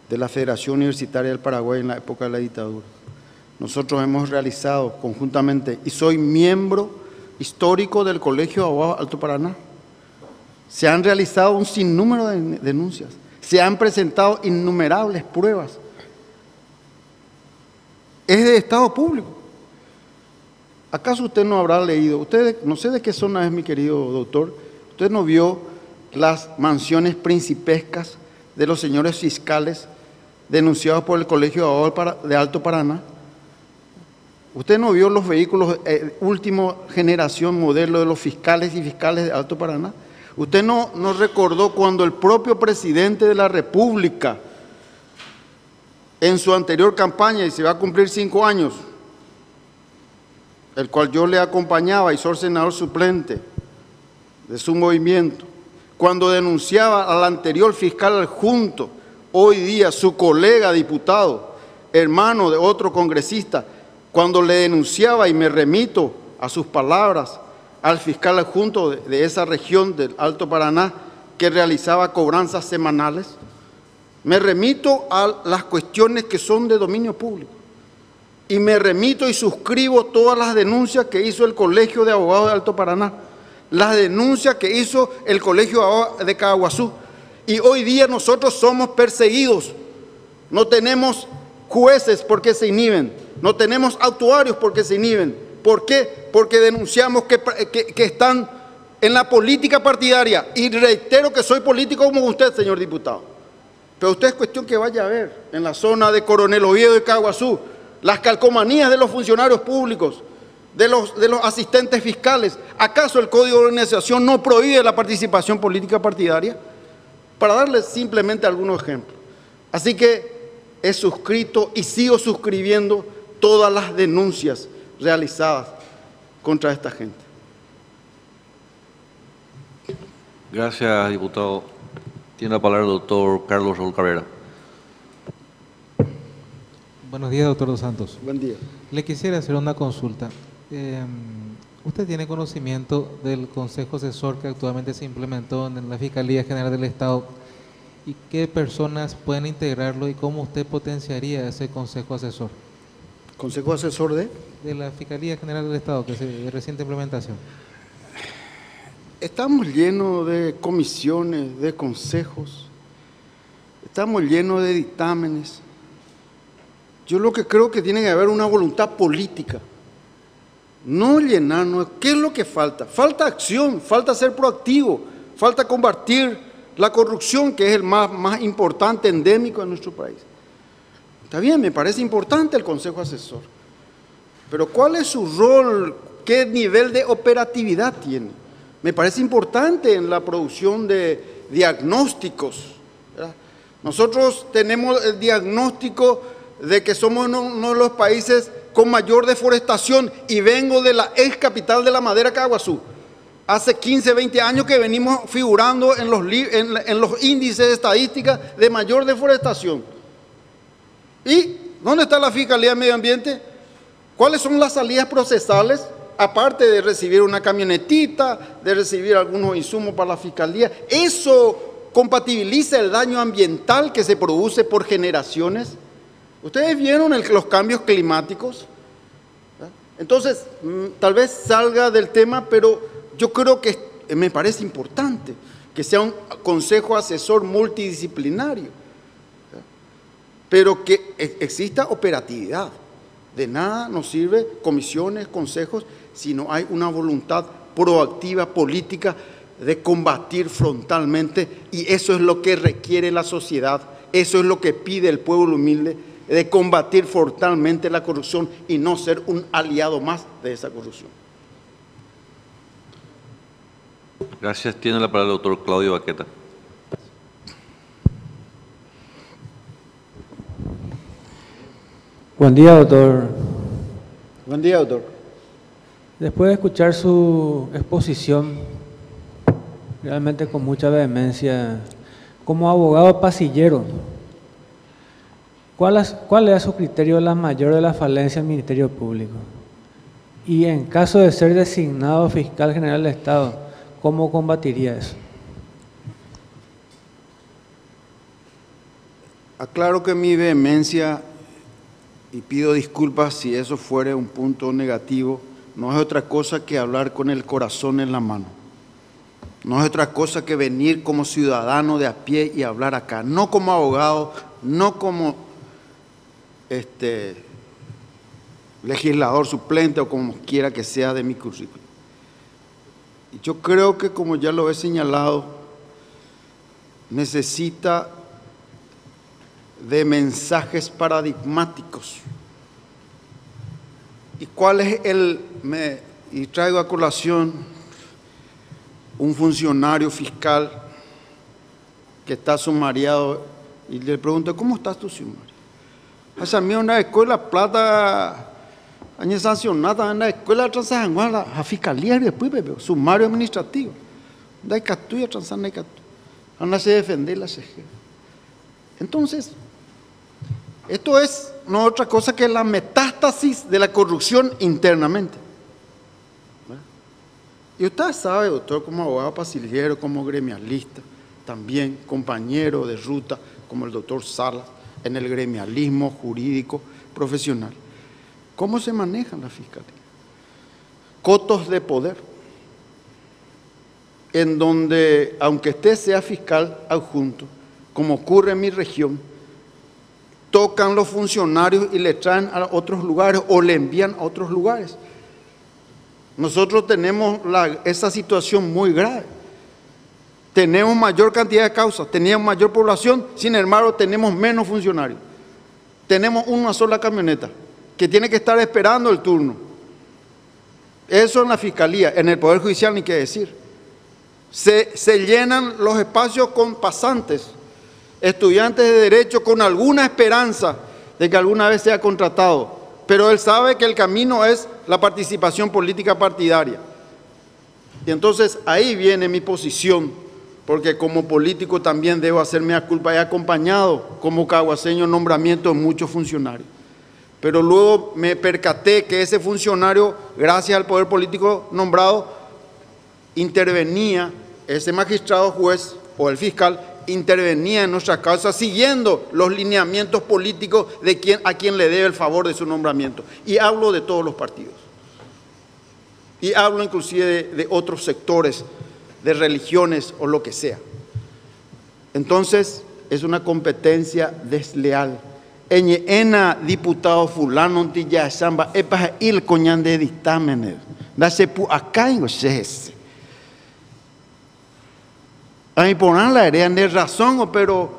Speaker 2: de la Federación Universitaria del Paraguay en la época de la dictadura. Nosotros hemos realizado conjuntamente, y soy miembro histórico del Colegio de Abogados Alto Paraná, se han realizado un sinnúmero de denuncias, se han presentado innumerables pruebas. Es de Estado público. ¿Acaso usted no habrá leído? Usted, no sé de qué zona es, mi querido doctor, usted no vio las mansiones principescas de los señores fiscales denunciados por el Colegio de Abogados de Alto Paraná. Usted no vio los vehículos última generación modelo de los fiscales y fiscales de Alto Paraná. Usted no recordó cuando el propio presidente de la República, en su anterior campaña, y se va a cumplir 5 años, el cual yo le acompañaba y soy senador suplente de su movimiento, cuando denunciaba al anterior fiscal adjunto, hoy día su colega diputado, hermano de otro congresista, cuando le denunciaba, y me remito a sus palabras, al fiscal adjunto de esa región del Alto Paraná, que realizaba cobranzas semanales, me remito a las cuestiones que son de dominio público. Y me remito y suscribo todas las denuncias que hizo el Colegio de Abogados de Alto Paraná, las denuncias que hizo el Colegio de Abogados de Caguazú. Y hoy día nosotros somos perseguidos. No tenemos jueces porque se inhiben, no tenemos actuarios porque se inhiben. ¿Por qué? Porque denunciamos que están en la política partidaria. Y reitero que soy político como usted, señor diputado. Pero usted es cuestión que vaya a ver en la zona de Coronel Oviedo y Caguazú, las calcomanías de los funcionarios públicos, de los asistentes fiscales. ¿Acaso el Código de Organización no prohíbe la participación política partidaria? Para darles simplemente algunos ejemplos. Así que he suscrito y sigo suscribiendo todas las denuncias realizadas contra esta gente.
Speaker 1: Gracias, diputado. Tiene la palabra el doctor Carlos Raúl Cabrera.
Speaker 7: Buenos días, doctor Dos Santos.
Speaker 2: Buen día.
Speaker 7: Le quisiera hacer una consulta. ¿Usted tiene conocimiento del Consejo Asesor que actualmente se implementó en la Fiscalía General del Estado? ¿Y qué personas pueden integrarlo y cómo usted potenciaría ese Consejo Asesor?
Speaker 2: ¿Consejo Asesor de?
Speaker 7: De la Fiscalía General del Estado, que es de reciente implementación.
Speaker 2: Estamos llenos de comisiones, de consejos, estamos llenos de dictámenes, Yo lo que creo que tiene que haber una voluntad política. No llenarnos. ¿Qué es lo que falta? Falta acción, falta ser proactivo, falta combatir la corrupción, que es el más importante, endémico en nuestro país. Está bien, me parece importante el Consejo Asesor. Pero ¿cuál es su rol? ¿Qué nivel de operatividad tiene? Me parece importante en la producción de diagnósticos, ¿verdad? Nosotros tenemos el diagnóstico de que somos uno de los países con mayor deforestación y vengo de la ex capital de la madera, Caguazú. Hace 15, 20 años que venimos figurando en los índices de estadística de mayor deforestación. ¿Y dónde está la Fiscalía de Medio Ambiente? ¿Cuáles son las salidas procesales? Aparte de recibir una camionetita, de recibir algunos insumos para la Fiscalía, ¿eso compatibiliza el daño ambiental que se produce por generaciones? ¿Ustedes vieron los cambios climáticos? Entonces, tal vez salga del tema, pero yo creo que me parece importante que sea un consejo asesor multidisciplinario, pero que exista operatividad. De nada nos sirve comisiones, consejos, si no hay una voluntad proactiva política de combatir frontalmente, y eso es lo que requiere la sociedad, eso es lo que pide el pueblo humilde, de combatir frontalmente la corrupción y no ser un aliado más de esa corrupción.
Speaker 1: Gracias. Tiene la palabra el doctor Claudio Baqueta.
Speaker 8: Buen día, doctor.
Speaker 2: Buen día, doctor.
Speaker 8: Después de escuchar su exposición, realmente con mucha vehemencia, como abogado pasillero, ¿cuál es a su criterio la mayor de las falencias del Ministerio Público? Y en caso de ser designado fiscal general del Estado, ¿cómo combatiría eso?
Speaker 2: Aclaro que mi vehemencia, y pido disculpas si eso fuera un punto negativo, no es otra cosa que hablar con el corazón en la mano. No es otra cosa que venir como ciudadano de a pie y hablar acá, no como abogado, no como legislador suplente o como quiera que sea de mi currículum. Y yo creo que, como ya lo he señalado, necesita de mensajes paradigmáticos. ¿Y cuál es y traigo a colación un funcionario fiscal que está sumariado y le pregunto, ¿cómo está tu sumario? Hace a mí una escuela plata, año sancionada, una escuela transajuana, a fiscalía y después, sumario administrativo. Da y catuya, transana y catuya. Ahora se defende la CG. Entonces, esto es no otra cosa que la metástasis de la corrupción internamente. ¿Verdad? Y usted sabe, doctor, como abogado pasillero, como gremialista, también compañero de ruta, como el doctor Salas, en el gremialismo jurídico profesional. ¿Cómo se maneja la fiscalía? Cotos de poder, en donde, aunque usted sea fiscal adjunto, como ocurre en mi región, tocan los funcionarios y le traen a otros lugares o le envían a otros lugares. Nosotros tenemos esa situación muy grave. Tenemos mayor cantidad de causas, teníamos mayor población, sin embargo tenemos menos funcionarios. Tenemos una sola camioneta que tiene que estar esperando el turno. Eso en la fiscalía, en el Poder Judicial ni qué decir. Se llenan los espacios con pasantes, estudiantes de Derecho con alguna esperanza de que alguna vez sea contratado, pero él sabe que el camino es la participación política partidaria. Y entonces ahí viene mi posición, porque como político también debo hacerme a culpa. He acompañado como caguaseño nombramiento de muchos funcionarios, pero luego me percaté que ese funcionario, gracias al poder político nombrado, intervenía, ese magistrado, juez o el fiscal, intervenía en nuestra causa siguiendo los lineamientos políticos de a quien le debe el favor de su nombramiento. Y hablo de todos los partidos. Y hablo inclusive de otros sectores, de religiones o lo que sea. Entonces, es una competencia desleal ena diputado fulano tilla samba epa il coñan de dictámenes da se pu acá en ese a mí poner la área de razón pero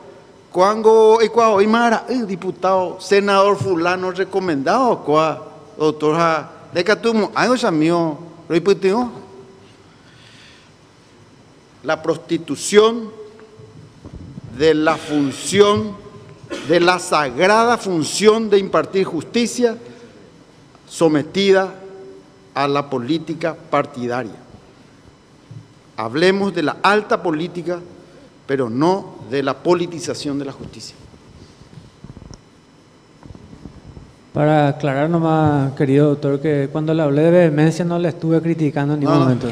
Speaker 2: cuando hoy mara el diputado senador fulano recomendado cua doctor de que tú algo es mío repitió la prostitución de la función, de la sagrada función de impartir justicia sometida a la política partidaria. Hablemos de la alta política, pero no de la politización de la justicia.
Speaker 8: Para aclarar nomás, querido doctor, que cuando le hablé de vehemencia no le estuve criticando en ningún momento.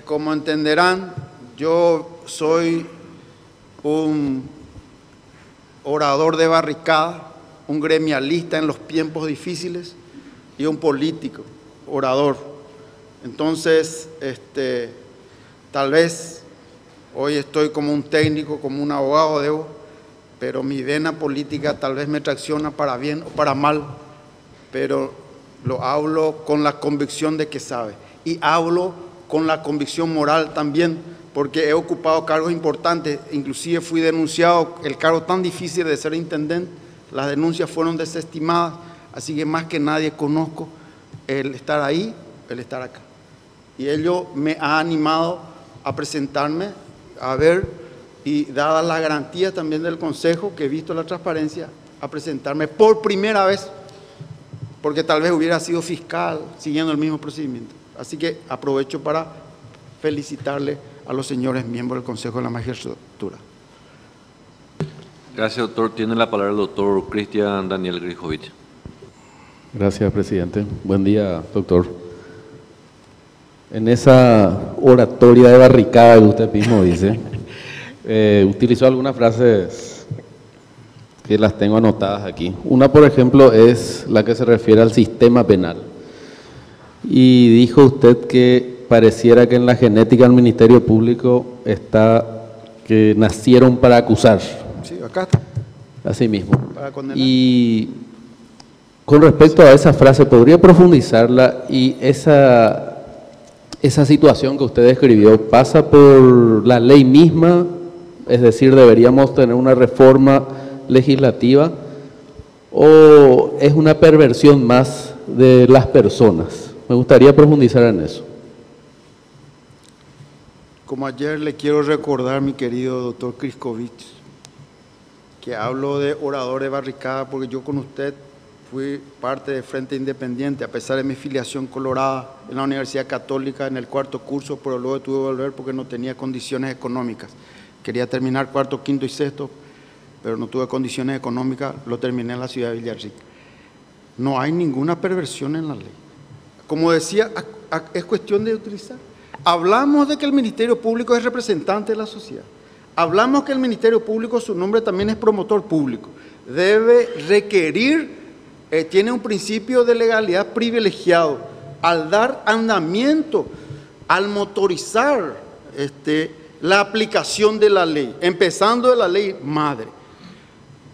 Speaker 2: Como entenderán, yo soy un orador de barricada, un gremialista en los tiempos difíciles y un político, orador. Entonces, tal vez hoy estoy como un técnico, como un abogado, pero mi vena política tal vez me tracciona para bien o para mal, pero lo hablo con la convicción de que sabe. Y hablo con la convicción moral también, porque he ocupado cargos importantes, inclusive fui denunciado, el cargo tan difícil de ser intendente, las denuncias fueron desestimadas, así que más que nadie conozco el estar ahí, el estar acá. Y ello me ha animado a presentarme, a ver, y dadas las garantías también del Consejo, que he visto la transparencia, a presentarme por primera vez, porque tal vez hubiera sido fiscal siguiendo el mismo procedimiento. Así que aprovecho para felicitarle a los señores miembros del Consejo de la Magistratura.
Speaker 1: Gracias, doctor. Tiene la palabra el doctor Cristian Daniel Grijovich.
Speaker 9: Gracias, presidente. Buen día, doctor. En esa oratoria de barricada que usted mismo dice, utilizó algunas frases que las tengo anotadas aquí. Una, por ejemplo, es la que se refiere al sistema penal. Y dijo usted que pareciera que en la genética del Ministerio Público está que nacieron para acusar.
Speaker 2: Sí, acá está.
Speaker 9: Así mismo.
Speaker 2: Para condenar.
Speaker 9: Y con respecto a esa frase, ¿podría profundizarla? Y esa situación que usted describió, ¿pasa por la ley misma? Es decir, ¿deberíamos tener una reforma legislativa? ¿O es una perversión más de las personas? Me gustaría profundizar en eso.
Speaker 2: Como ayer le quiero recordar, mi querido doctor Grijovich, que hablo de orador de barricada porque yo con usted fui parte de Frente Independiente, a pesar de mi filiación colorada en la Universidad Católica en el 4º curso, pero luego tuve que volver porque no tenía condiciones económicas. Quería terminar 4º, 5º y 6º, pero no tuve condiciones económicas, lo terminé en la ciudad de Villarrica. No hay ninguna perversión en la ley. Como decía, es cuestión de utilizar. Hablamos de que el Ministerio Público es representante de la sociedad. Hablamos que el Ministerio Público, su nombre también es promotor público. Debe requerir, tiene un principio de legalidad privilegiado al dar andamiento, al motorizar la aplicación de la ley, empezando de la ley madre.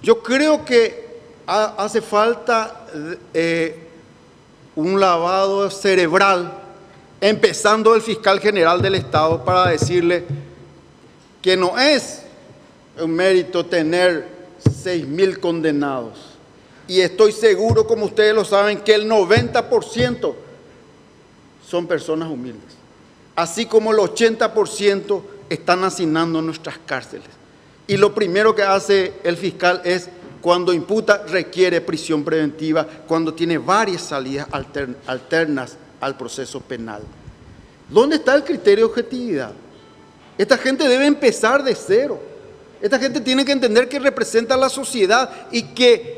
Speaker 2: Yo creo que hace falta un lavado cerebral, empezando el fiscal general del Estado, para decirle que no es un mérito tener 6.000 condenados. Y estoy seguro, como ustedes lo saben, que el 90% son personas humildes. Así como el 80% están hacinando en nuestras cárceles. Y lo primero que hace el fiscal es, cuando imputa, requiere prisión preventiva, cuando tiene varias salidas alternas al proceso penal. ¿Dónde está el criterio de objetividad? Esta gente debe empezar de cero. Esta gente tiene que entender que representa a la sociedad y que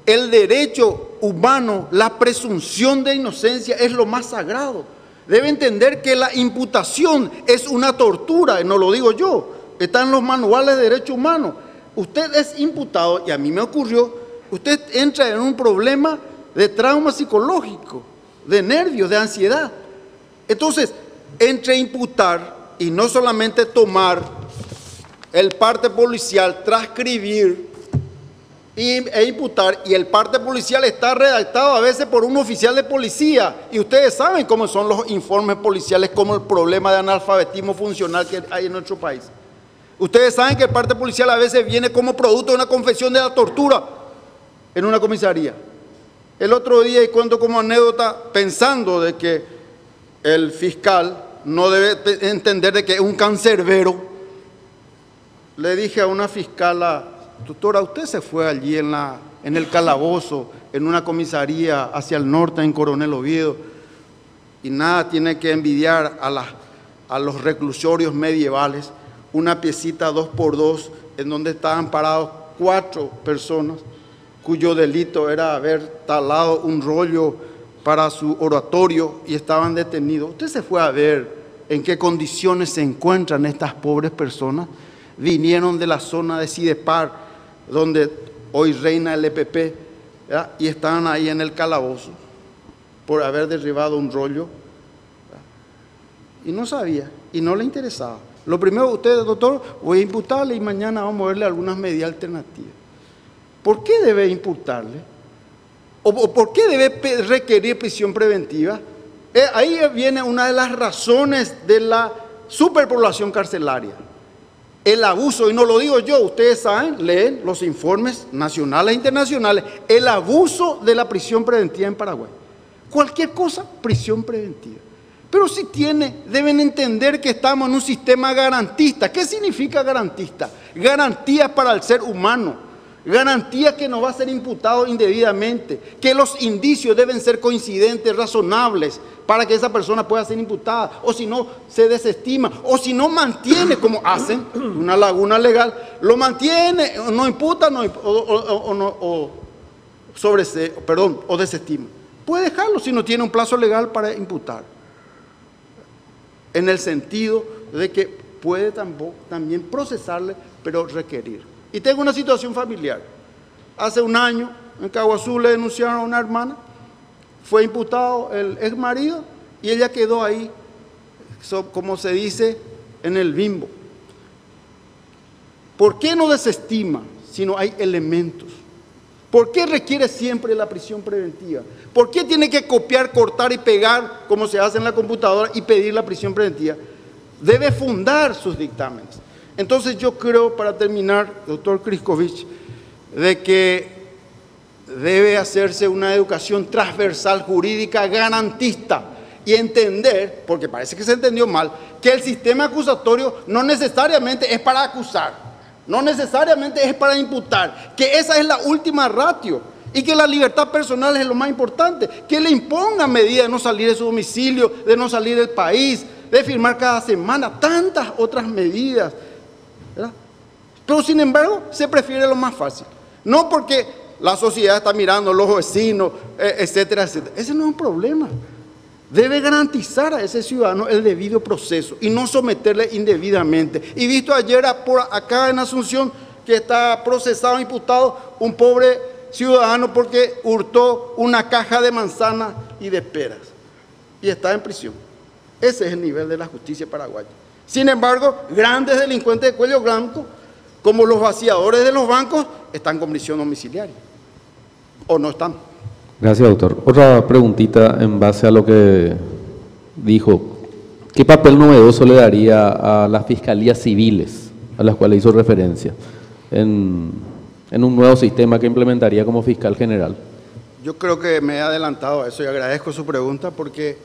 Speaker 2: el derecho humano, la presunción de inocencia es lo más sagrado. Debe entender que la imputación es una tortura, no lo digo yo, está en los manuales de derecho humano. Usted es imputado, y a mí me ocurrió, usted entra en un problema de trauma psicológico, de nervios, de ansiedad. Entonces, entre imputar y no solamente tomar el parte policial, transcribir e imputar, y el parte policial está redactado a veces por un oficial de policía, y ustedes saben cómo son los informes policiales, como el problema de analfabetismo funcional que hay en nuestro país. Ustedes saben que el parte policial a veces viene como producto de una confesión de la tortura en una comisaría. El otro día, y cuento como anécdota, pensando de que el fiscal no debe entender de que es un cancerbero, le dije a una fiscala: doctora, usted se fue allí en el calabozo, en una comisaría hacia el norte, en Coronel Oviedo, y nada tiene que envidiar a los reclusorios medievales, una piecita 2x2 en donde estaban parados 4 personas cuyo delito era haber talado un rollo para su oratorio y estaban detenidos. Usted se fue a ver en qué condiciones se encuentran estas pobres personas. Vinieron de la zona de Sidepar, donde hoy reina el EPP, ¿verdad? Y estaban ahí en el calabozo por haber derribado un rollo, ¿verdad? Y no sabía, y no le interesaba. Lo primero, usted, doctor, voy a imputarle y mañana vamos a verle algunas medidas alternativas. ¿Por qué debe imputarle? ¿O por qué debe requerir prisión preventiva? Ahí viene una de las razones de la superpoblación carcelaria. El abuso, y no lo digo yo, ustedes saben, leen los informes nacionales e internacionales, el abuso de la prisión preventiva en Paraguay. Cualquier cosa, prisión preventiva. Pero si deben entender que estamos en un sistema garantista. ¿Qué significa garantista? Garantías para el ser humano. Garantías que no va a ser imputado indebidamente, que los indicios deben ser coincidentes, razonables, para que esa persona pueda ser imputada, o si no, se desestima, o si no mantiene, como hacen, una laguna legal, lo mantiene, no imputa, o desestima. Puede dejarlo si no tiene un plazo legal para imputar, en el sentido de que puede también procesarle, pero requerir. Y tengo una situación familiar. Hace un año, en Caguazú le denunciaron a una hermana, fue imputado el ex marido y ella quedó ahí, como se dice, en el limbo. ¿Por qué no desestima si no hay elementos? ¿Por qué requiere siempre la prisión preventiva? ¿Por qué tiene que copiar, cortar y pegar, como se hace en la computadora, y pedir la prisión preventiva? Debe fundar sus dictámenes. Entonces yo creo, para terminar, doctor Kriskovich, de que debe hacerse una educación transversal jurídica garantista y entender, porque parece que se entendió mal, que el sistema acusatorio no necesariamente es para acusar, no necesariamente es para imputar, que esa es la última ratio y que la libertad personal es lo más importante, que le impongan medidas de no salir de su domicilio, de no salir del país, de firmar cada semana, tantas otras medidas, ¿verdad? Pero sin embargo se prefiere lo más fácil, no porque la sociedad está mirando, los vecinos, etcétera, etcétera. Ese no es un problema. Debe garantizar a ese ciudadano el debido proceso y no someterle indebidamente. Y visto ayer por acá en Asunción que está procesado, imputado, un pobre ciudadano porque hurtó una caja de manzanas y de peras y está en prisión. Ese es el nivel de la justicia paraguaya. Sin embargo, grandes delincuentes de cuello blanco, como los vaciadores de los bancos, están con prisión domiciliaria. ¿O no están?
Speaker 9: Gracias, doctor. Otra preguntita en base a lo que dijo. ¿Qué papel novedoso le daría a las fiscalías civiles, a las cuales hizo referencia, en un nuevo sistema que implementaría como fiscal general?
Speaker 2: Yo creo que me he adelantado a eso y agradezco su pregunta porque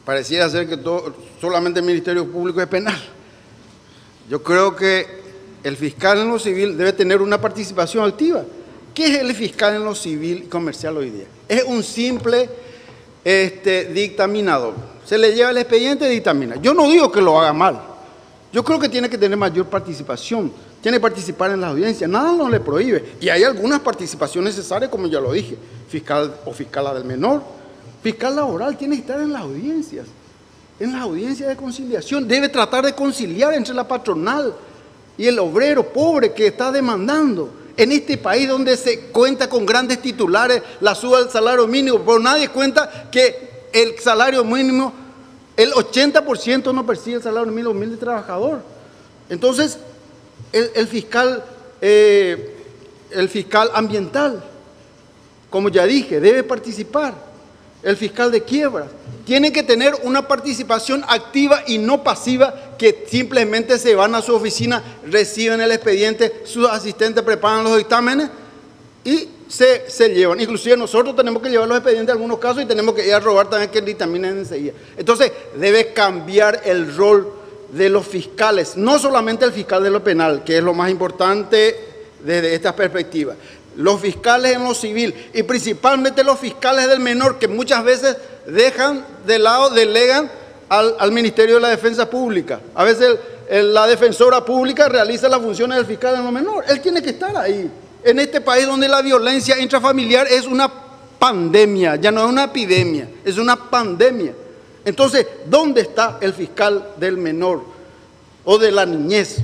Speaker 2: pareciera ser que solamente el Ministerio Público es penal. Yo creo que el fiscal en lo civil debe tener una participación activa. ¿Qué es el fiscal en lo civil y comercial hoy día? Es un simple dictaminador. Se le lleva el expediente y dictamina. Yo no digo que lo haga mal. Yo creo que tiene que tener mayor participación. Tiene que participar en las audiencias. Nada no le prohíbe. Y hay algunas participaciones necesarias, como ya lo dije. Fiscal o fiscala del menor. Fiscal laboral tiene que estar en las audiencias. En las audiencias de conciliación. Debe tratar de conciliar entre la patronal y el obrero pobre que está demandando. En este país donde se cuenta con grandes titulares, la suba del salario mínimo, pero nadie cuenta que el salario mínimo, el 80% no percibe el salario mínimo humilde trabajador. Entonces, el fiscal el fiscal ambiental, como ya dije, debe participar. El fiscal de quiebras. Tiene que tener una participación activa y no pasiva, que simplemente se van a su oficina, reciben el expediente, sus asistentes preparan los dictámenes y se llevan. Inclusive nosotros tenemos que llevar los expedientes en algunos casos y tenemos que ir a robar también que dictaminen enseguida. Entonces debe cambiar el rol de los fiscales, no solamente el fiscal de lo penal, que es lo más importante desde esta perspectiva. Los fiscales en lo civil y principalmente los fiscales del menor, que muchas veces dejan de lado, delegan al Ministerio de la Defensa Pública. A veces la defensora pública realiza las funciones del fiscal en lo menor. Él tiene que estar ahí. En este país donde la violencia intrafamiliar es una pandemia, ya no es una epidemia, es una pandemia. Entonces, ¿dónde está el fiscal del menor o de la niñez?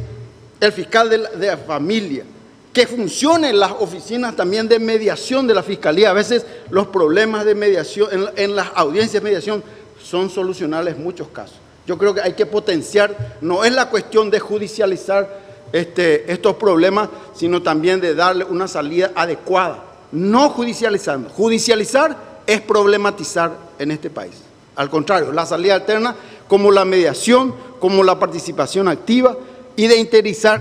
Speaker 2: El fiscal de la familia. Que funcionen las oficinas también de mediación de la Fiscalía. A veces los problemas de mediación, en las audiencias de mediación, son solucionables en muchos casos. Yo creo que hay que potenciar, no es la cuestión de judicializar estos problemas, sino también de darle una salida adecuada, no judicializando. Judicializar es problematizar en este país. Al contrario, la salida alterna, como la mediación, como la participación activa y de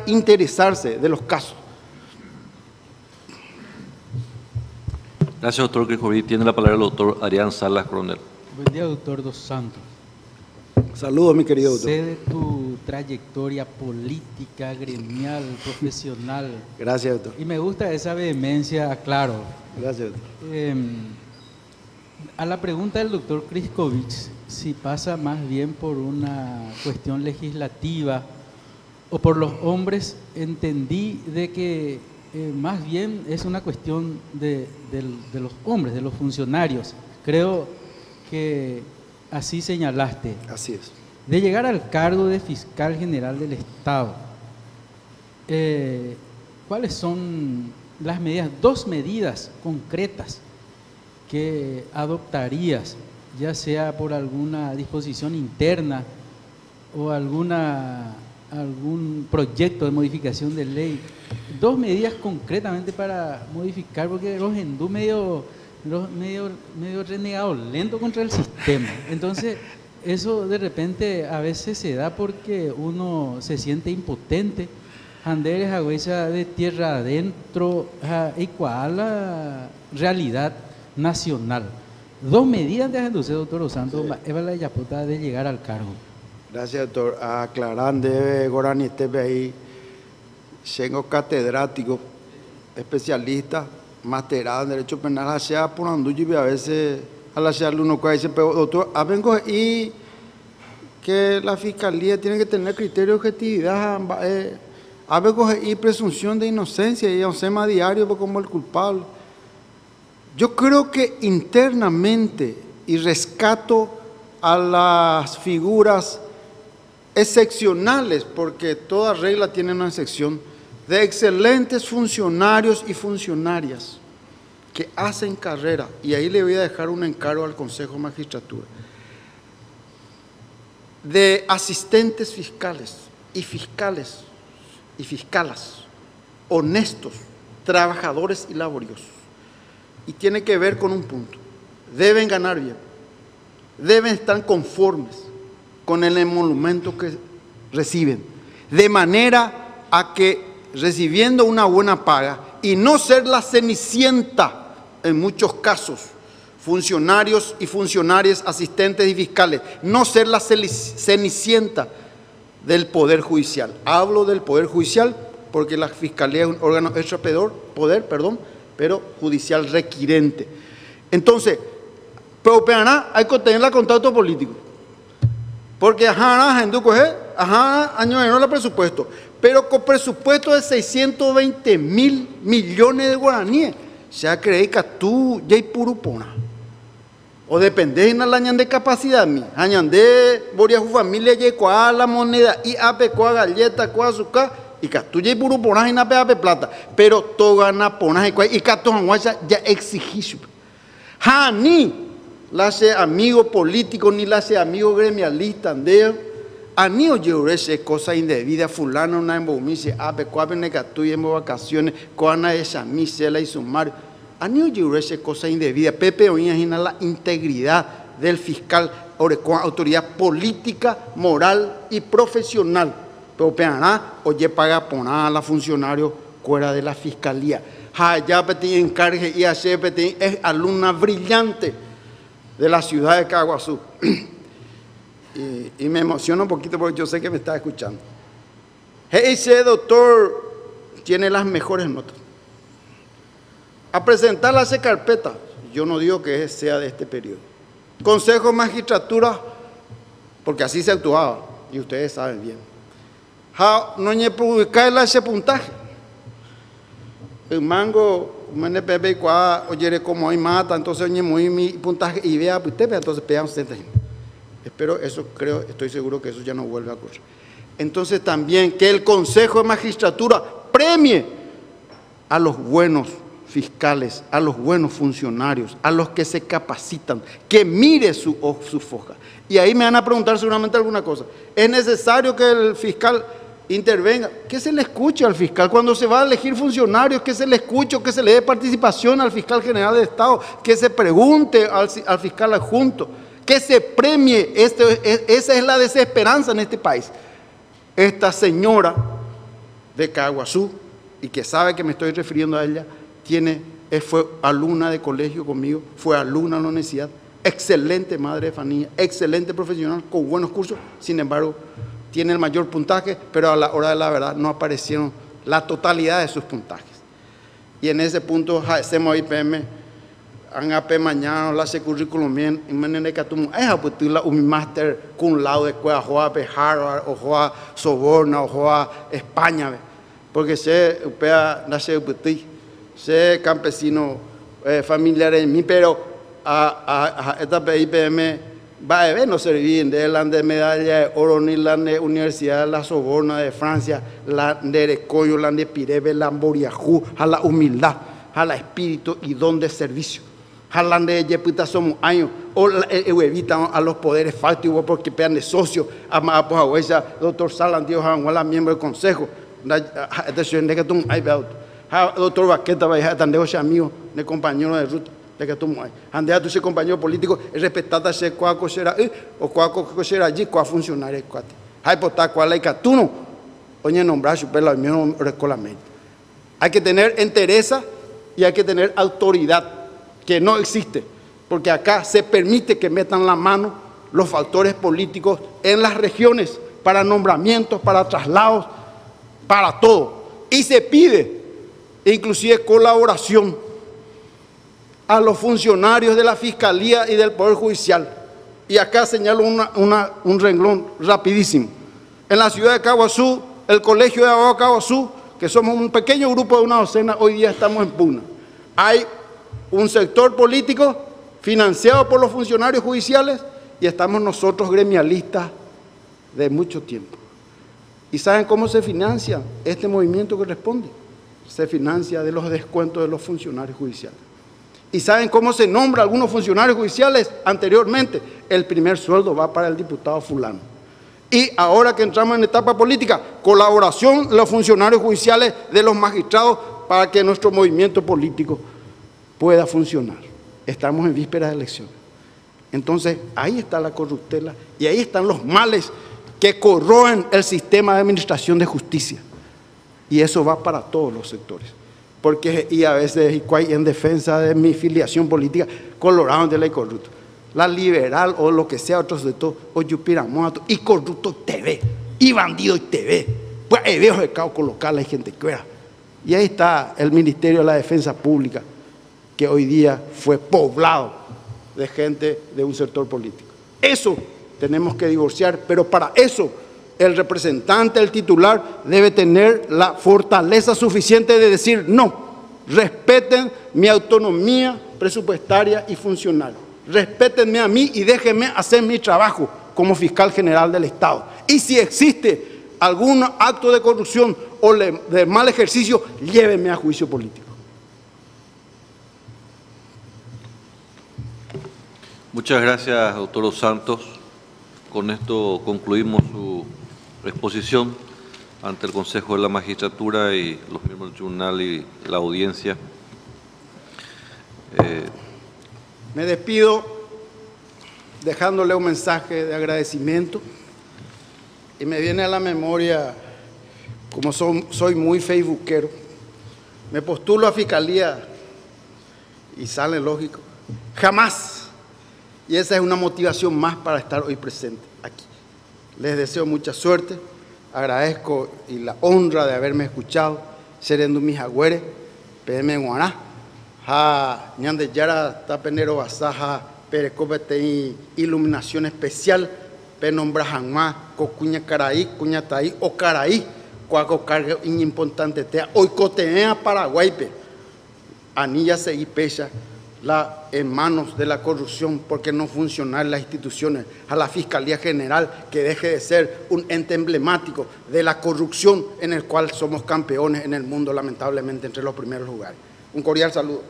Speaker 2: interesarse de los casos.
Speaker 1: Gracias, doctor Crijoví. Tiene la palabra el doctor Arián Salas Coronel.
Speaker 10: Buen día, doctor Dos Santos.
Speaker 2: Saludos, mi querido doctor.
Speaker 10: Sé de tu trayectoria política, gremial, profesional.
Speaker 2: Gracias, doctor.
Speaker 10: Y me gusta esa vehemencia, claro.
Speaker 2: Gracias, doctor.
Speaker 10: A la pregunta del doctor Kriskovich, si pasa más bien por una cuestión legislativa o por los hombres, entendí de que más bien es una cuestión de los hombres, de los funcionarios. Creo que así señalaste.
Speaker 2: Así es.
Speaker 10: De llegar al cargo de fiscal general del Estado, ¿cuáles son las medidas, 2 medidas concretas que adoptarías, ya sea por alguna disposición interna o algún proyecto de modificación de ley? 2 medidas concretamente para modificar, porque los hindú medio renegados, lento contra el sistema. Entonces, eso de repente a veces se da porque uno se siente impotente. Anderes a huella de tierra adentro, a la realidad nacional. 2 medidas de agendarse, doctor Dos Santos, Eva la yapota de llegar al cargo.
Speaker 2: Gracias, doctor. Aclarando, Gorani, ahí, tengo catedrático, especialista, masterado en Derecho Penal, hacia por Anduyi, a veces, a la ciudad uno que dice, pero doctor, vengo y que la Fiscalía tiene que tener criterio de objetividad, vengo y presunción de inocencia, y un tema diario como el culpable. Yo creo que internamente, y rescato a las figuras excepcionales, porque toda regla tiene una excepción, de excelentes funcionarios y funcionarias que hacen carrera, y ahí le voy a dejar un encargo al Consejo de Magistratura, de asistentes fiscales y fiscalas, honestos, trabajadores y laboriosos. Y tiene que ver con un punto: deben ganar bien, deben estar conformes con el emolumento que reciben, de manera a que recibiendo una buena paga y no ser la cenicienta en muchos casos, funcionarios y funcionarias, asistentes y fiscales, no ser la cenicienta del Poder Judicial. Hablo del Poder Judicial porque la Fiscalía es un órgano pero judicial requirente. Entonces, pero hay que tener contacto político. Porque año menor el presupuesto, pero con presupuesto de 620.000 millones de guaraníes, ya creéis que tú ya hay puro pona. O depende de la de capacidad mi, añande boria su familia ya cuá la moneda y ape cuá galleta cuá azúcar y que tú ya hay puro pona y na pe plata, pero todo gana pona y que tú ya exigís. Ni la se amigo político ni la se amigo gremialista, Anio llevarse cosa indebida, fulano una embomice, ape, cuape necatuy en vacaciones, coana de chamisela y sumario. Anio llevarse cosa indebida. Pepe Oña la integridad del fiscal, autoridad política, moral y profesional. Pero peana, oye, paga poner a la funcionario fuera de la fiscalía. Jaya Petit encargue y H. Petit es alumna brillante de la ciudad de Caguazú. Y me emociona un poquito porque yo sé que me está escuchando. Ese doctor tiene las mejores notas. A presentarla hace carpeta. Yo no digo que sea de este periodo. Consejo de Magistratura, porque así se actuaba, y ustedes saben bien. No hay publicar ese puntaje. El mango, MNPB, oye, como hay mata, entonces oye, muy mi puntaje, y vea, usted vea, entonces pegan 70. Espero eso, creo, estoy seguro que eso ya no vuelve a ocurrir. Entonces también que el Consejo de Magistratura premie a los buenos fiscales, a los buenos funcionarios, a los que se capacitan, que mire su foja. Y ahí me van a preguntar seguramente alguna cosa. ¿Es necesario que el fiscal intervenga? Que se le escuche al fiscal. Cuando se va a elegir funcionarios, que se le escuche, que se le dé participación al fiscal general del Estado, que se pregunte al fiscal adjunto, que se premie. Esa es la desesperanza en este país. Esta señora de Caguazú, y que sabe que me estoy refiriendo a ella, fue alumna de colegio conmigo, fue alumna en la universidad, excelente madre de familia, excelente profesional, con buenos cursos. Sin embargo, tiene el mayor puntaje, pero a la hora de la verdad no aparecieron la totalidad de sus puntajes. Y en ese punto, hacemos IPM, ANAP mañana, la currículum bien, y me nene que tú un máster cum laude, escuela, joa Harvard, o joa Soborna, o joa España, porque se nace sé campesino familiar en mí, pero a esta IPM va a ver no servir de la de medalla de oro ni la de Universidad de la Soborna de Francia, la de Recoyo, la de Pirebe, la Boriajú, a la humildad, a la espíritu y don de servicio. Jalan de Yeputa somos años, o evitan a los poderes fácticos porque pegan de socio, a Pojahuesa, doctor Salan, Dios, a miembro del consejo, doctor Baqueta, a amigo, de compañero de ruta, de que tú andea tu compañero político, es respetada ese cuaco será, o cuaco será allí, cuá funcionario, cuate. Hay potar cuál hay catuno, oye, nombrar su pelo al mío, recolamente. Hay que tener entereza y hay que tener autoridad, que no existe, porque acá se permite que metan la mano los factores políticos en las regiones para nombramientos, para traslados, para todo. Y se pide inclusive colaboración a los funcionarios de la Fiscalía y del Poder Judicial. Y acá señalo un renglón rapidísimo. En la ciudad de Caguazú, el Colegio de Abogados de Caguazú, que somos un pequeño grupo de una docena, hoy día estamos en pugna. Hay un sector político financiado por los funcionarios judiciales y estamos nosotros gremialistas de mucho tiempo. ¿Y saben cómo se financia este movimiento que responde? Se financia de los descuentos de los funcionarios judiciales. ¿Y saben cómo se nombra a algunos funcionarios judiciales anteriormente? El primer sueldo va para el diputado fulano. Y ahora que entramos en etapa política, colaboración de los funcionarios judiciales, de los magistrados, para que nuestro movimiento político pueda funcionar. Estamos en vísperas de elecciones. Entonces, ahí está la corruptela y ahí están los males que corroen el sistema de administración de justicia. Y eso va para todos los sectores. Porque, y a veces, en defensa de mi filiación política, colorado de la corrupta. La liberal o lo que sea, otros de todo, o yupiramoato, y corrupto te ve, y bandido te ve. Pues veo de cao colocar la gente que era. Y ahí está el Ministerio de la Defensa Pública, que hoy día fue poblado de gente de un sector político. Eso tenemos que divorciar, pero para eso el representante, el titular, debe tener la fortaleza suficiente de decir no, respeten mi autonomía presupuestaria y funcional, respétenme a mí y déjenme hacer mi trabajo como fiscal general del Estado. Y si existe algún acto de corrupción o de mal ejercicio, llévenme a juicio político.
Speaker 1: Muchas gracias, doctor Dos Santos. con esto concluimos su exposición ante el Consejo de la Magistratura y los miembros del Tribunal y la audiencia.
Speaker 2: Me despido dejándole un mensaje de agradecimiento y me viene a la memoria, como soy muy facebookero, me postulo a Fiscalía y sale lógico, jamás. Y esa es una motivación más para estar hoy presente aquí. Les deseo mucha suerte, agradezco y la honra de haberme escuchado, serendo mis agüeres, PM Guaná, ja ñande yara tapenero basaja, perecopete iluminación especial, penombra janma, cocuña caraí, cuña taí o caraí, cuaco carga importante tea, hoy cotea Paraguay, anilla se y pecha en manos de la corrupción porque no funcionan las instituciones, a la Fiscalía General que deje de ser un ente emblemático de la corrupción en el cual somos campeones en el mundo, lamentablemente entre los primeros lugares. Un cordial saludo.